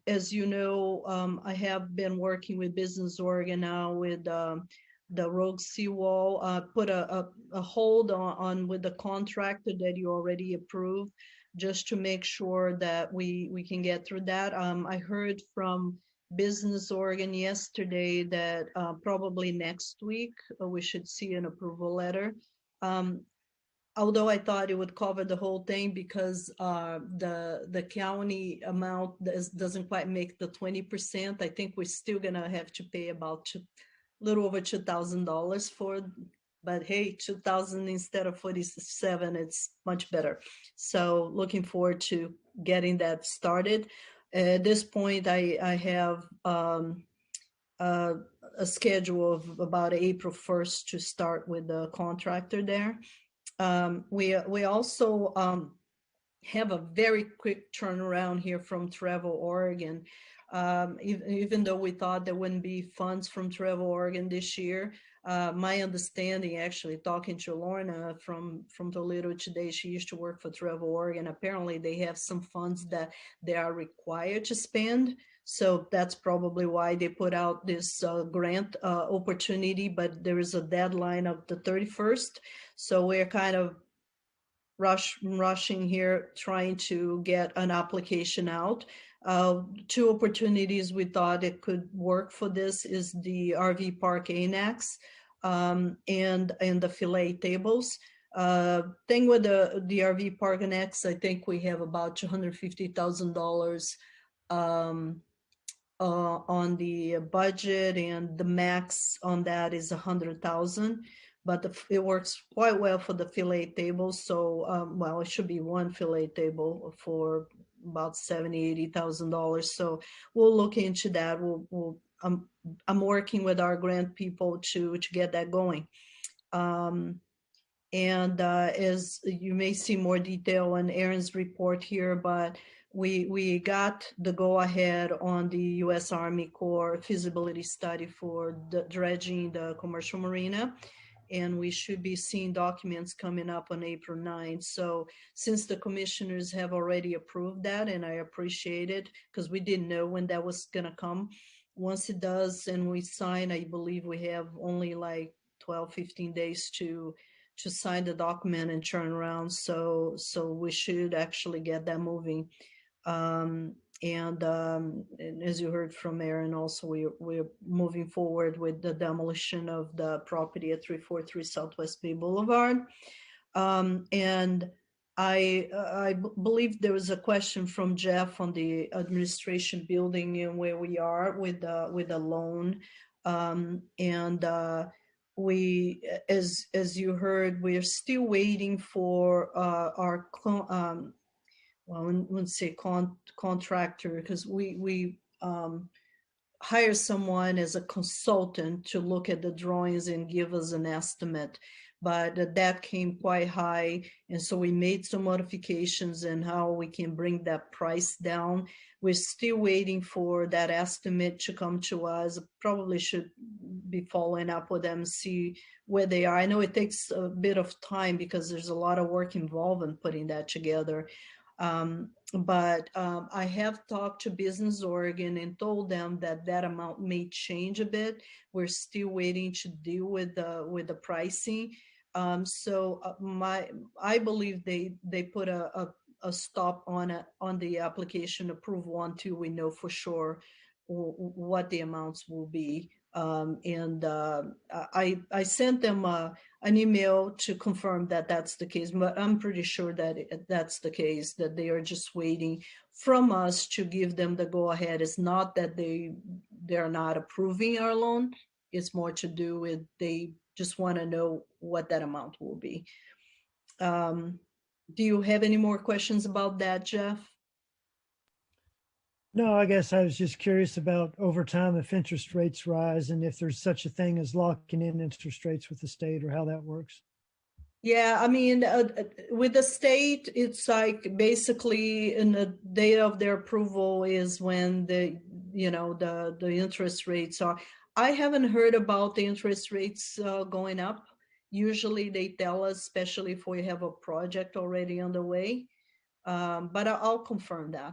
As you know, I have been working with Business Oregon now with the rogue seawall, put a hold on with the contractor that you already approved, just to make sure that we can get through that. I heard from Business Oregon yesterday that probably next week we should see an approval letter. Although I thought it would cover the whole thing, because the county amount doesn't quite make the 20%. I think we're still gonna have to pay about a little over $2,000 for, but hey, 2,000 instead of 47, it's much better. So looking forward to getting that started. At this point, I have a schedule of about April 1st to start with the contractor there. We also have a very quick turnaround here from Travel Oregon. Even though we thought there wouldn't be funds from Travel Oregon this year, my understanding, actually talking to Lorna from Toledo today, she used to work for Travel Oregon. Apparently they have some funds that they are required to spend. So that's probably why they put out this grant opportunity, but there is a deadline of the 31st. So we're kind of rushing here, trying to get an application out. Two opportunities we thought it could work for this is the RV Park Annex and the fillet tables. Thing with the RV Park Annex, I think we have about $250,000 on the budget, and the max on that is 100,000. But it works quite well for the fillet table. So, well, it should be one fillet table for about $70,000-$80,000. So we'll look into that. I'm working with our grant people to get that going. As you may see more detail on Aaron's report here, but we got the go-ahead on the U.S. Army Corps feasibility study for the dredging the commercial marina. And we should be seeing documents coming up on April 9th. So since the commissioners have already approved that, and I appreciate it, because we didn't know when that was gonna come. Once it does and we sign, I believe we have only like 12, 15 days to sign the document and turn around. So we should actually get that moving. And as you heard from Aaron, also we're moving forward with the demolition of the property at 343 Southwest Bay Boulevard. And I believe there was a question from Jeff on the administration building and where we are with the loan. We, as you heard, we are still waiting for our well, I wouldn't say contractor, because we hire someone as a consultant to look at the drawings and give us an estimate. But that came quite high. And so we made some modifications and how we can bring that price down. We're still waiting for that estimate to come to us. Probably should be following up with them, see where they are. I know it takes a bit of time because there's a lot of work involved in putting that together. But I have talked to Business Oregon and told them that that amount may change a bit. We're still waiting to deal with the pricing. I believe they put a stop on the application approval until we know for sure what the amounts will be. I sent them an email to confirm that that's the case, but I'm pretty sure that that's the case, that they are just waiting from us to give them the go ahead. It's not that they're not approving our loan. It's more to do with they just want to know what that amount will be. Do you have any more questions about that, Jeff? No, I guess I was just curious about over time if interest rates rise and if there's such a thing as locking in interest rates with the state or how that works. Yeah, I mean, with the state, it's like basically in the date of their approval is when the interest rates are. I haven't heard about the interest rates going up. Usually they tell us, especially if we have a project already underway. But I'll confirm that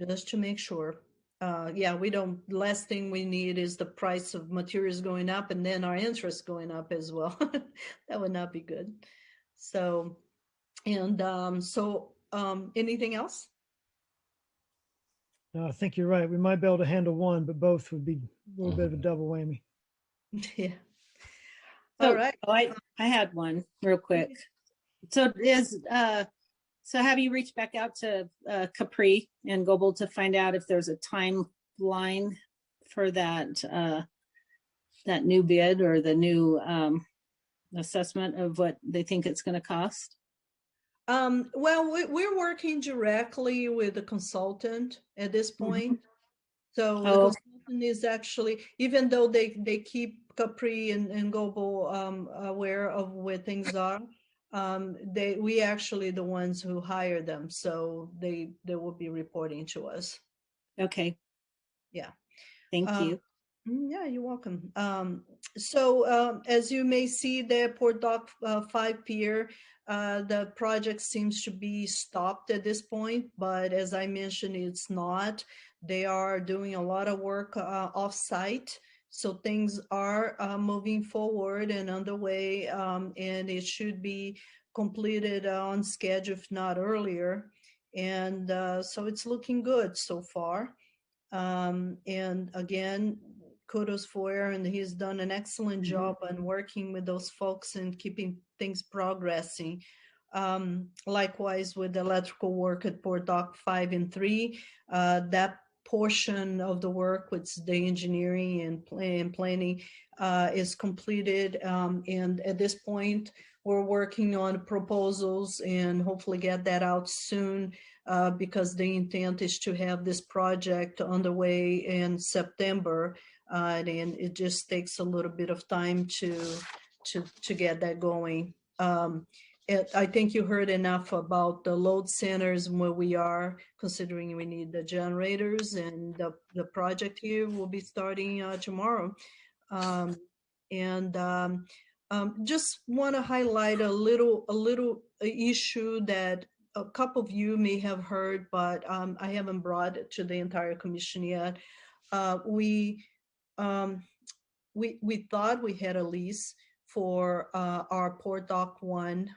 just to make sure. Last thing we need is the price of materials going up and then our interest going up as well. That would not be good. So, anything else? No, I think you're right. We might be able to handle one, but both would be a little bit of a double whammy. Yeah. So, All right. I had one real quick. So have you reached back out to Capri and Goble to find out if there's a timeline for that new bid or the new assessment of what they think it's going to cost? Well, we're working directly with the consultant at this point. So the consultant is actually, even though they keep Capri and Goble aware of where things are, we actually the ones who hire them, so they will be reporting to us. Okay. Yeah. Thank you. Yeah, you're welcome. As you may see there, Port Dock 5 Pier, the project seems to be stopped at this point, but as I mentioned, it's not. They are doing a lot of work off-site. So things are moving forward and underway, and it should be completed on schedule, if not earlier. And so it's looking good so far. And again, kudos for Aaron. He's done an excellent job on working with those folks and keeping things progressing. Likewise with the electrical work at Port Dock 5 and 3, that portion of the work with the engineering and planning is completed. And at this point, we're working on proposals and hopefully get that out soon because the intent is to have this project underway in September. And it just takes a little bit of time to get that going. I think you heard enough about the load centers and where we are, considering we need the generators, and the project here will be starting tomorrow. Just want to highlight a little issue that a couple of you may have heard, but I haven't brought it to the entire commission yet. We thought we had a lease for our Port Dock 1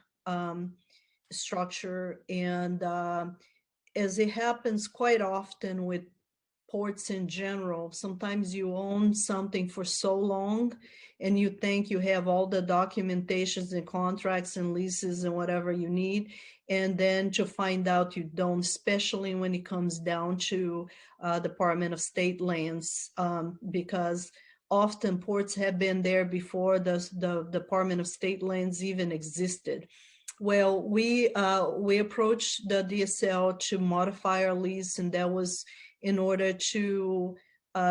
structure, and as it happens quite often with ports in general, sometimes you own something for so long and you think you have all the documentations and contracts and leases and whatever you need, and then to find out you don't, especially when it comes down to Department of State lands, because often ports have been there before the Department of State lands even existed. Well, we approached the DSL to modify our lease, and that was in order to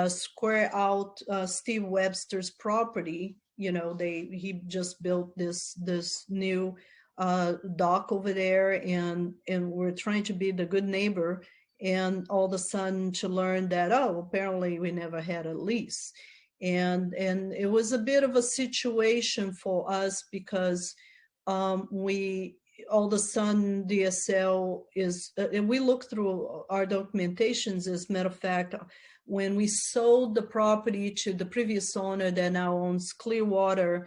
square out Steve Webster's property. You know, he just built this new dock over there, and we're trying to be the good neighbor, and all of a sudden to learn that, oh, apparently we never had a lease. And it was a bit of a situation for us because we all of a sudden DSL is, and we look through our documentations, as a matter of fact, when we sold the property to the previous owner that now owns Clearwater,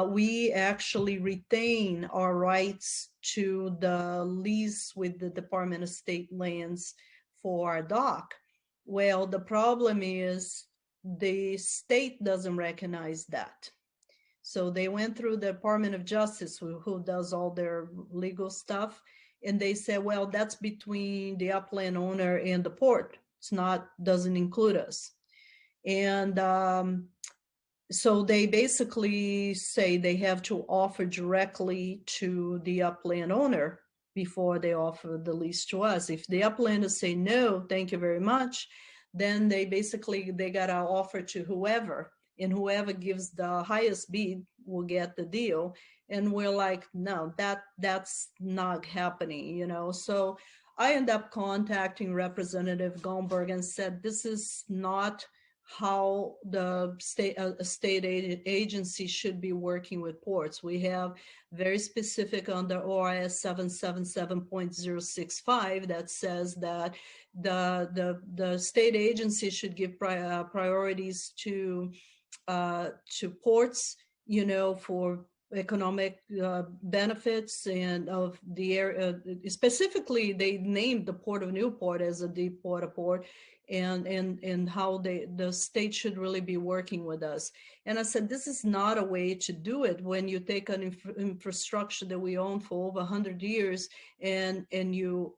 we actually retain our rights to the lease with the Department of State lands for our dock. Well, the problem is the state doesn't recognize that. So they went through the Department of Justice, who does all their legal stuff, and they said, well, that's between the upland owner and the port. It's not, doesn't include us. And so they basically say they have to offer directly to the upland owner before they offer the lease to us. If the uplanders say no, thank you very much, then they gotta offer to whoever, and whoever gives the highest bid will get the deal. And we're like, no, that's not happening, you know. So I end up contacting Representative Gomberg and said, this is not how the state agency should be working with ports. We have very specific under ORS 777.065 that says that the state agency should give priorities to ports, you know, for economic benefits, and of the area. Specifically, they named the Port of Newport as a deep water port, and how the state should really be working with us. And I said, this is not a way to do it when you take an infrastructure that we own for over 100 years and you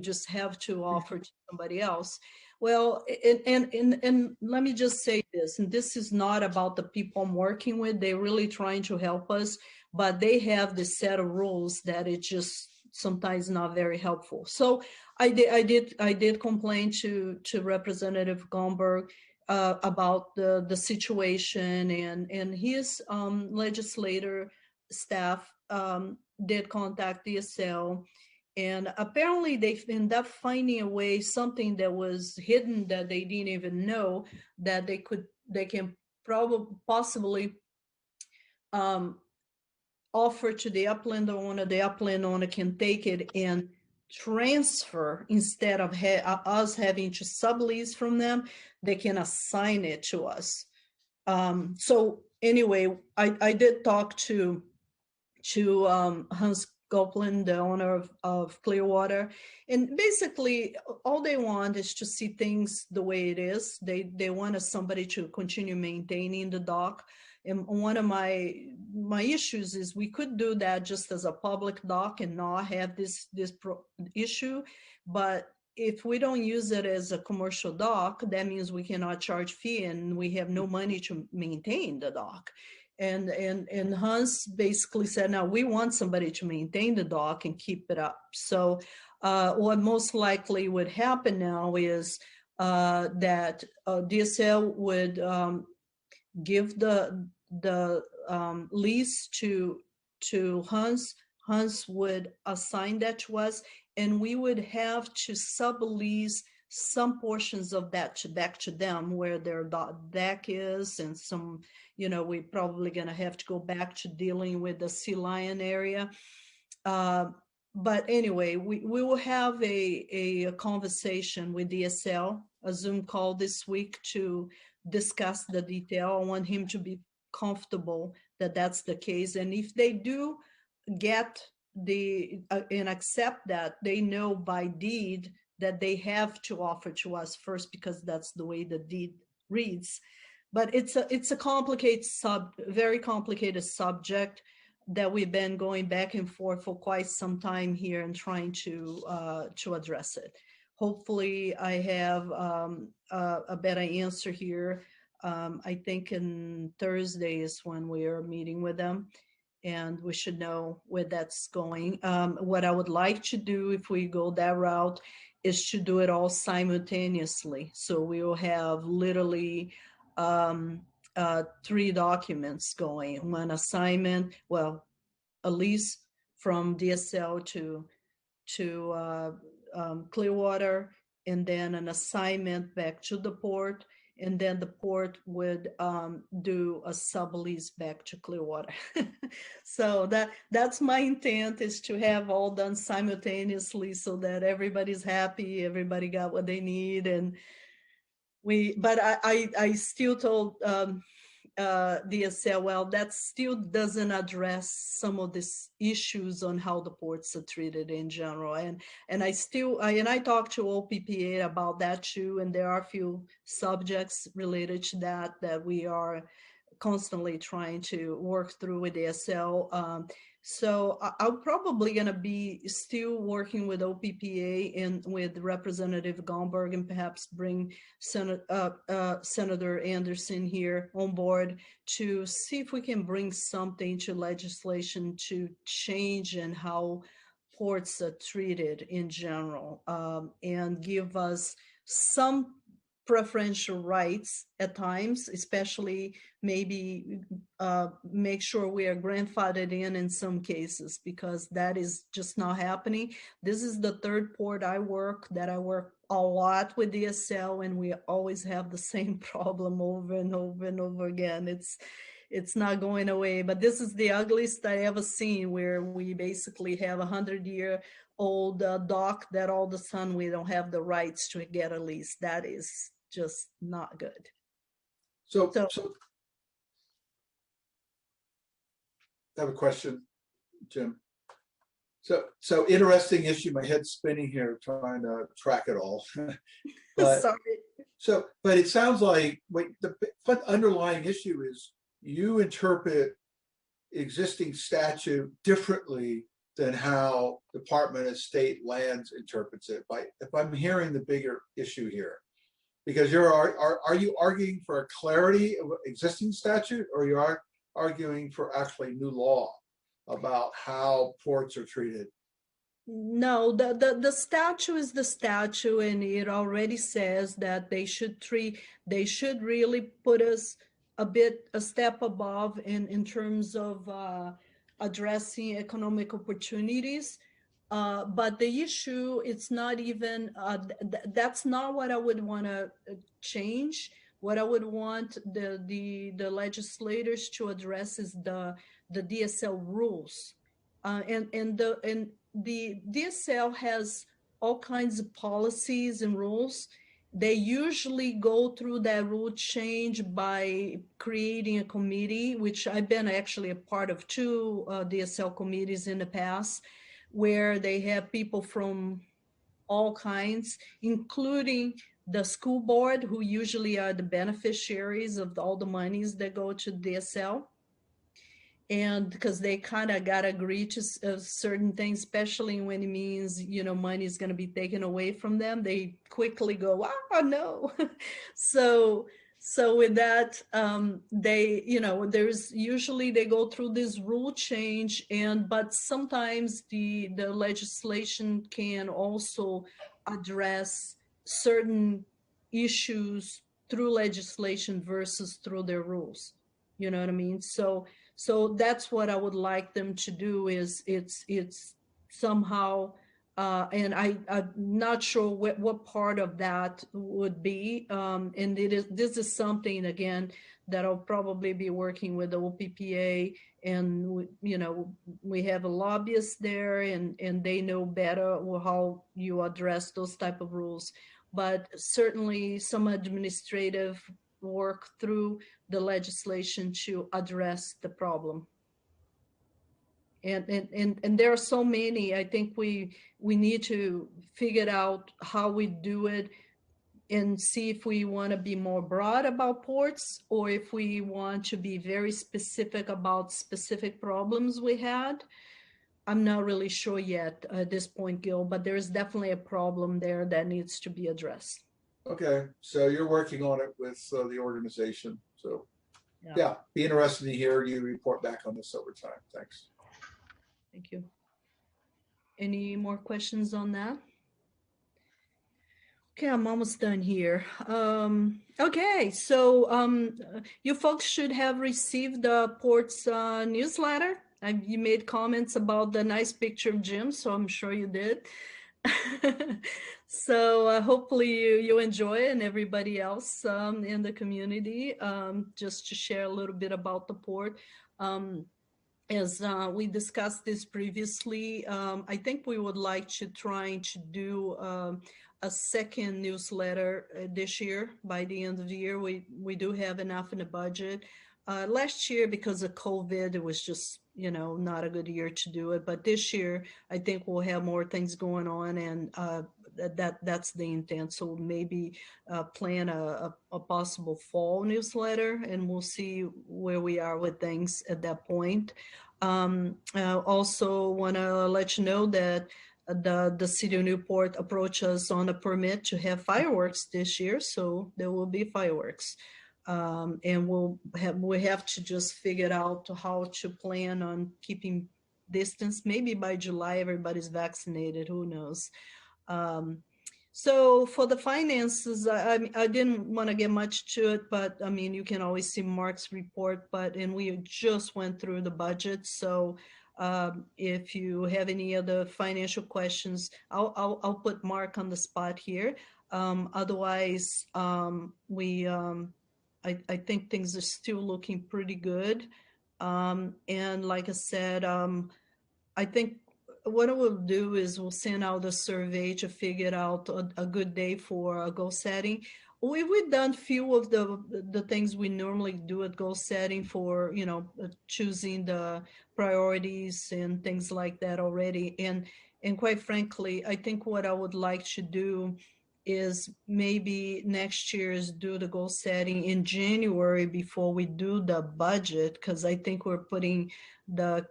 just have to offer to somebody else. Well, and let me just say this, and this is not about the people I'm working with. They're really trying to help us, but they have this set of rules that it just sometimes not very helpful. So I did complain to Representative Gomberg about the situation, and his legislator staff did contact DSL. And apparently they end up finding a way, something that was hidden that they didn't even know, that they can possibly offer to the upland owner. The upland owner can take it and transfer, instead of us having to sublease from them, they can assign it to us. So anyway, I did talk to Hans Gopland, the owner of Clearwater, and basically all they want is to see things the way it is. They want somebody to continue maintaining the dock. And one of my issues is we could do that just as a public dock and not have this issue. But if we don't use it as a commercial dock, that means we cannot charge fee, and we have no money to maintain the dock. And Hans basically said, no, we want somebody to maintain the dock and keep it up. So what most likely would happen now is that DSL would give the lease to Hans. Hans would assign that to us, and we would have to sublease some portions of that back to them, where their deck is, and some, we're probably going to have to go back to dealing with the Sea Lion area. But anyway, we will have a conversation with DSL, a Zoom call this week, to discuss the detail. I want him to be comfortable that that's the case. And if they do get and accept that, they know by deed that they have to offer to us first, because that's the way the deed reads. But it's a complicated very complicated subject that we've been going back and forth for quite some time here and trying to address it. Hopefully I have a better answer here. I think in Thursday is when we are meeting with them, and we should know where that's going. What I would like to do, if we go that route, is to do it all simultaneously. So we will have literally 3 documents going. One assignment, well, a lease from DSL to Clearwater, and then an assignment back to the port. and then the port would do a sublease back to Clearwater. So that's my intent, is to have all done simultaneously so that everybody's happy, everybody got what they need. And but I still told DSL, well, that still doesn't address some of these issues on how the ports are treated in general. And I talked to OPPA about that too, and there are a few subjects related to that we are constantly trying to work through with DSL. So I'm probably going to be still working with OPPA and with Representative Gomberg, and perhaps bring Senator Anderson here on board to see if we can bring something to legislation to change in how ports are treated in general, and give us some preferential rights at times, especially maybe make sure we are grandfathered in some cases, because that is just not happening. This is the third port I work a lot with DSL, and we always have the same problem over and over and over again. It's not going away, but this is the ugliest I ever seen, where we basically have 100-year-old dock that all of a sudden we don't have the rights to get a lease. That is just not good. So I have a question, Jim. So interesting issue. My head's spinning here trying to track it all. Sorry. But it sounds like the underlying issue is you interpret existing statute differently than how Department of State Lands interprets it. If I'm hearing the bigger issue here, because are you arguing for a clarity of existing statute, or you are arguing for actually new law about how ports are treated? No, the statute is the statute, and it already says that they should really put us a step above in terms of addressing economic opportunities. But the issue, it's not even, that's not what I would want to change. What I would want the legislators to address is the DSL rules. And the DSL has all kinds of policies and rules. They usually go through that rule change by creating a committee, which I've been actually a part of 2 DSL committees in the past, where they have people from all kinds, including the school board, who usually are the beneficiaries of all the monies that go to DSL. And because they kind of got to agree to certain things, especially when it means, money is going to be taken away from them, they quickly go, oh, no. So with that, there's usually they go through this rule change, but sometimes the legislation can also address certain issues through legislation versus through their rules. You know what I mean? So that's what I would like them to do, is it's somehow, and I'm not sure what part of that would be. And this is something, again, that I'll probably be working with the OPPA, and we have a lobbyist there, and they know better how you address those type of rules. But certainly some administrative work through the legislation to address the problem. And there are so many. I think we need to figure out how we do it, and see if we want to be more broad about ports, or if we want to be very specific about specific problems we had. I'm not really sure yet at this point, Gil, but there's definitely a problem there that needs to be addressed. Okay, so you're working on it with the organization. So yeah, be interested to hear you report back on this over time. Thanks. Thank you. Any more questions on that? Okay, I'm almost done here. Okay, so you folks should have received the port's newsletter. You made comments about the nice picture of Jim, so I'm sure you did. So hopefully you enjoy it, and everybody else in the community. Just to share a little bit about the port. As we discussed this previously, I think we would like to try to do a second newsletter this year. By the end of the year, we do have enough in the budget. Last year, because of COVID, it was just, not a good year to do it. But this year, I think we'll have more things going on, and that's the intent. So maybe plan a possible fall newsletter, and we'll see where we are with things at that point. Also want to let you know that the city of Newport approached us on a permit to have fireworks this year, so there will be fireworks. And we have to just figure out how to plan on keeping distance. Maybe by July everybody's vaccinated, who knows. So for the finances, I didn't want to get much to it, but I mean, you can always see Mark's report, and we just went through the budget. So if you have any other financial questions, I'll put Mark on the spot here. Otherwise, I think things are still looking pretty good. And like I said, I think what we'll do is we'll send out a survey to figure out a good day for a goal setting. We've done few of the things we normally do at goal setting for, choosing the priorities and things like that already. And quite frankly, I think what I would like to do is maybe next year's do the goal setting in January before we do the budget, because I think we're putting the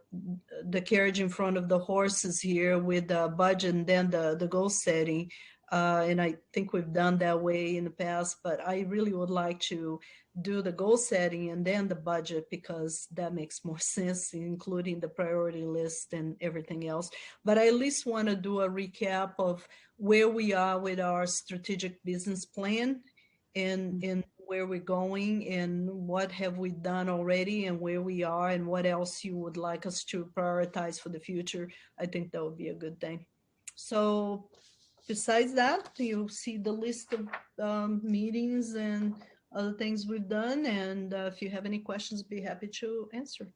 carriage in front of the horses here with the budget and then the goal setting. And I think we've done that way in the past, but I really would like to do the goal setting and then the budget, because that makes more sense, including the priority list and everything else. But I at least want to do a recap of where we are with our strategic business plan and where we're going and what have we done already and where we are and what else you would like us to prioritize for the future. I think that would be a good thing. So besides that, you'll see the list of meetings and other things we've done. And if you have any questions, be happy to answer.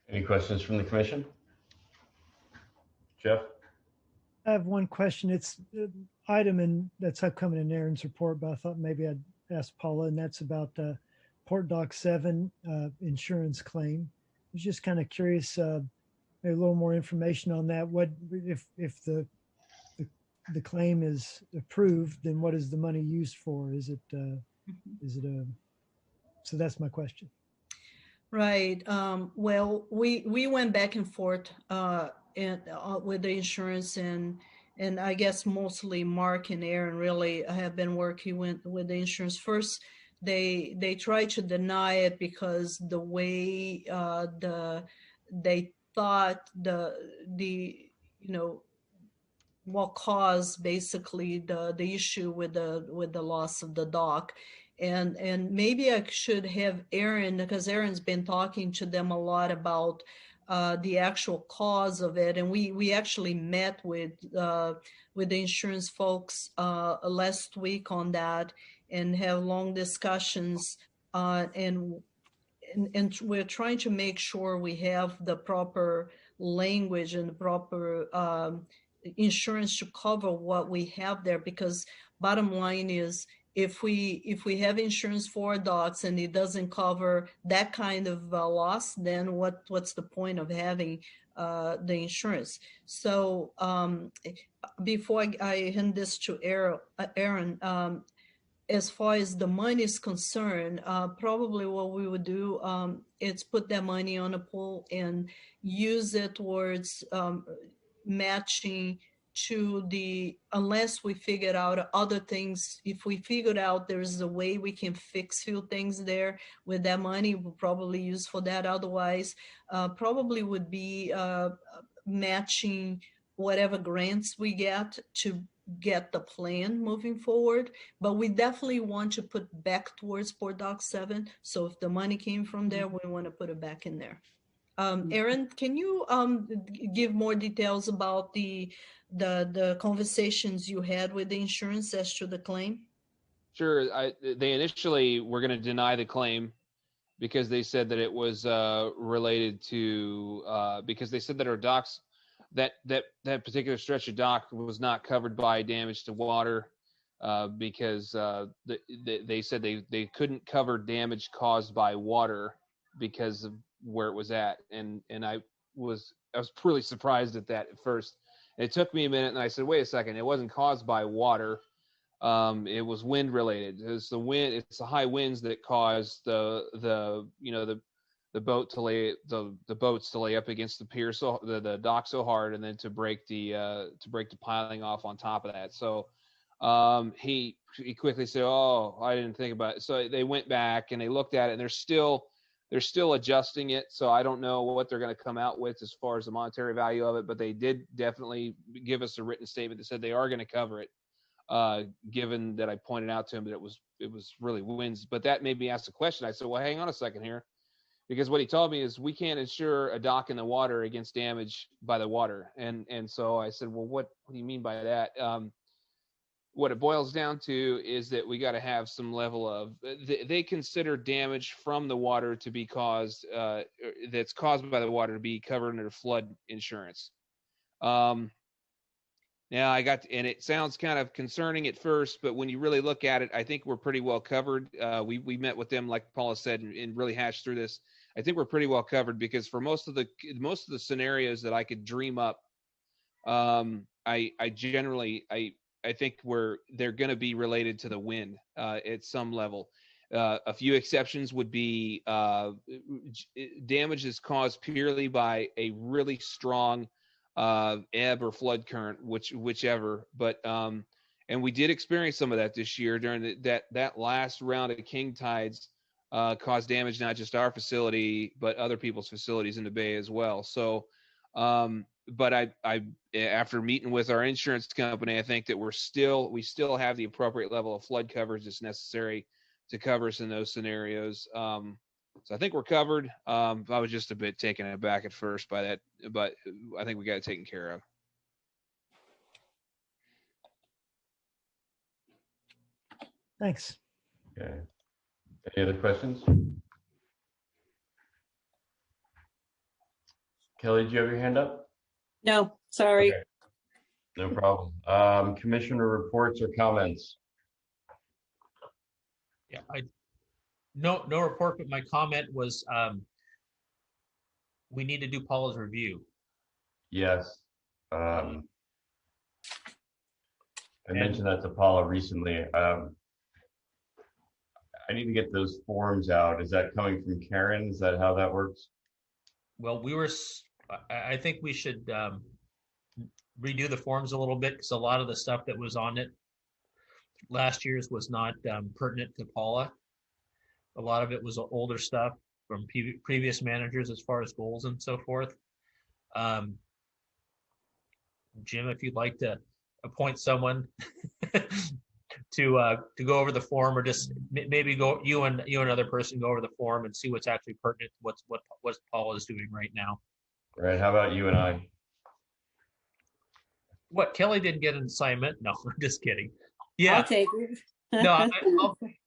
Any questions from the commission? Jeff? I have one question. It's an item that's upcoming in Aaron's report, but I thought maybe I'd ask Paula, and that's about Port Dock 7 insurance claim. I was just kind of curious, maybe a little more information on that. What if the claim is approved, then what is the money used for? Is it so that's my question. Right. Well, we went back and forth with the insurance, and I guess mostly Mark and Aaron really have been working with the insurance. First, they tried to deny it because the way they thought what caused basically the issue with the loss of the dock. And maybe I should have Aaron, because Aaron's been talking to them a lot about the actual cause of it. And we actually met with the insurance folks last week on that and have long discussions. And we're trying to make sure we have the proper language and the proper insurance to cover what we have there, because bottom line is if we have insurance for docks and it doesn't cover that kind of loss, then what's the point of having the insurance? So before I hand this to Aaron, as far as the money is concerned, probably what we would do is put that money on a pool and use it towards matching to unless we figured out other things. If we figured out there's a way we can fix few things there with that money, we'll probably use for that. Otherwise, probably would be matching whatever grants we get to get the plan moving forward. But we definitely want to put back towards Port Dock 7. So if the money came from there, we want to put it back in there. Aaron, can you give more details about the conversations you had with the insurance as to the claim? Sure. They initially were going to deny the claim because they said that it was related to because they said that our docks, that particular stretch of dock was not covered by damage to water because they said they couldn't cover damage caused by water because of where it was at, and I was really surprised at that at first. It took me a minute, and I said, wait a second, it wasn't caused by water. It was wind related. It's the wind. It's the high winds that caused the boat to lay the boats to lay up against the pier, so the dock so hard, and then to break the piling off on top of that. So he quickly said, "Oh, I didn't think about it." So they went back and they looked at it, and they're still adjusting it. So I don't know what they're going to come out with as far as the monetary value of it, but they did definitely give us a written statement that said they are going to cover it. Given that I pointed out to him that it was really winds, but that made me ask the question. I said, well, hang on a second here, because what he told me is we can't insure a dock in the water against damage by the water. And so I said, well, what do you mean by that? What it boils down to is that we got to have some level of, they consider damage from the water to be caused, that's caused by the water to be covered under flood insurance. Now and it sounds kind of concerning at first, but when you really look at it, I think we're pretty well covered. We met with them, like Paula said, and really hashed through this. I think we're pretty well covered because for most of the scenarios that I could dream up, I think they're going to be related to the wind at some level. A few exceptions would be damage is caused purely by a really strong ebb or flood current, whichever. But and we did experience some of that this year during that last round of king tides, caused damage not just our facility but other people's facilities in the bay as well. So but I after meeting with our insurance company, I think that we still have the appropriate level of flood coverage that's necessary to cover us in those scenarios. So I think we're covered. I was just a bit taken aback at first by that, but I think we got it taken care of. Thanks. Okay. Any other questions? Kelly, do you have your hand up? No, sorry. Okay. No problem. Commissioner reports or comments? Yeah, no report, but my comment was we need to do Paula's review. Yes. I mentioned that to Paula recently. I need to get those forms out. Is that coming from Karen? Is that how that works? Well, I think we should redo the forms a little bit because a lot of the stuff that was on it last year's was not pertinent to Paula. A lot of it was older stuff from previous managers as far as goals and so forth. Jim, if you'd like to appoint someone to go over the form, or just maybe you and another person go over the form and see what's actually pertinent to what Paula is doing right now. Right. How about you and I? What, Kelly didn't get an assignment? No, I'm just kidding. Yeah. I'll take it. No,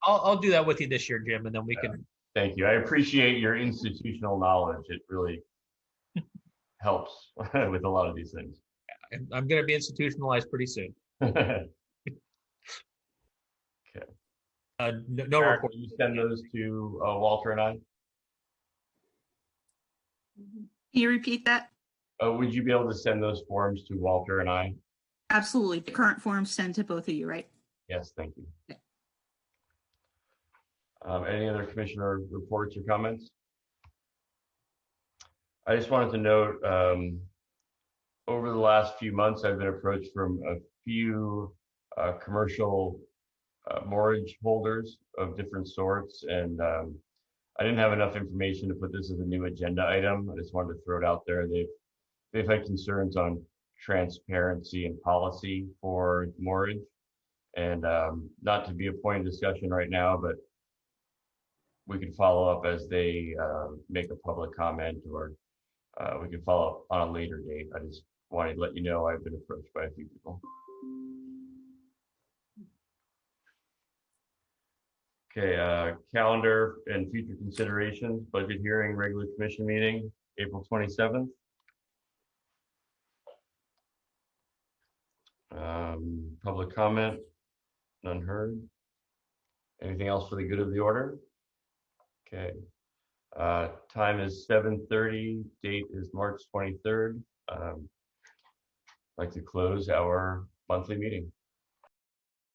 I'll do that with you this year, Jim, and then we can. Thank you. I appreciate your institutional knowledge. It really helps with a lot of these things. I'm going to be institutionalized pretty soon. Okay. No Eric, report. will you send those to Walter and I? Can you repeat that? Would you be able to send those forms to Walter and I? Absolutely. The current forms sent to both of you, right? Yes, thank you. Okay. Any other commissioner reports or comments? I just wanted to note, over the last few months, I've been approached from a few commercial mortgage holders of different sorts, and I didn't have enough information to put this as a new agenda item. I just wanted to throw it out there. They've had concerns on transparency and policy for mortgage, and not to be a point of discussion right now, but we could follow up as they make a public comment or we can follow up on a later date. I just wanted to let you know I've been approached by a few people. Okay, calendar and future considerations, budget hearing, regular commission meeting, April 27th. Public comment, none heard. Anything else for the good of the order? Okay. Time is 7:30, date is March 23rd. I'd like to close our monthly meeting.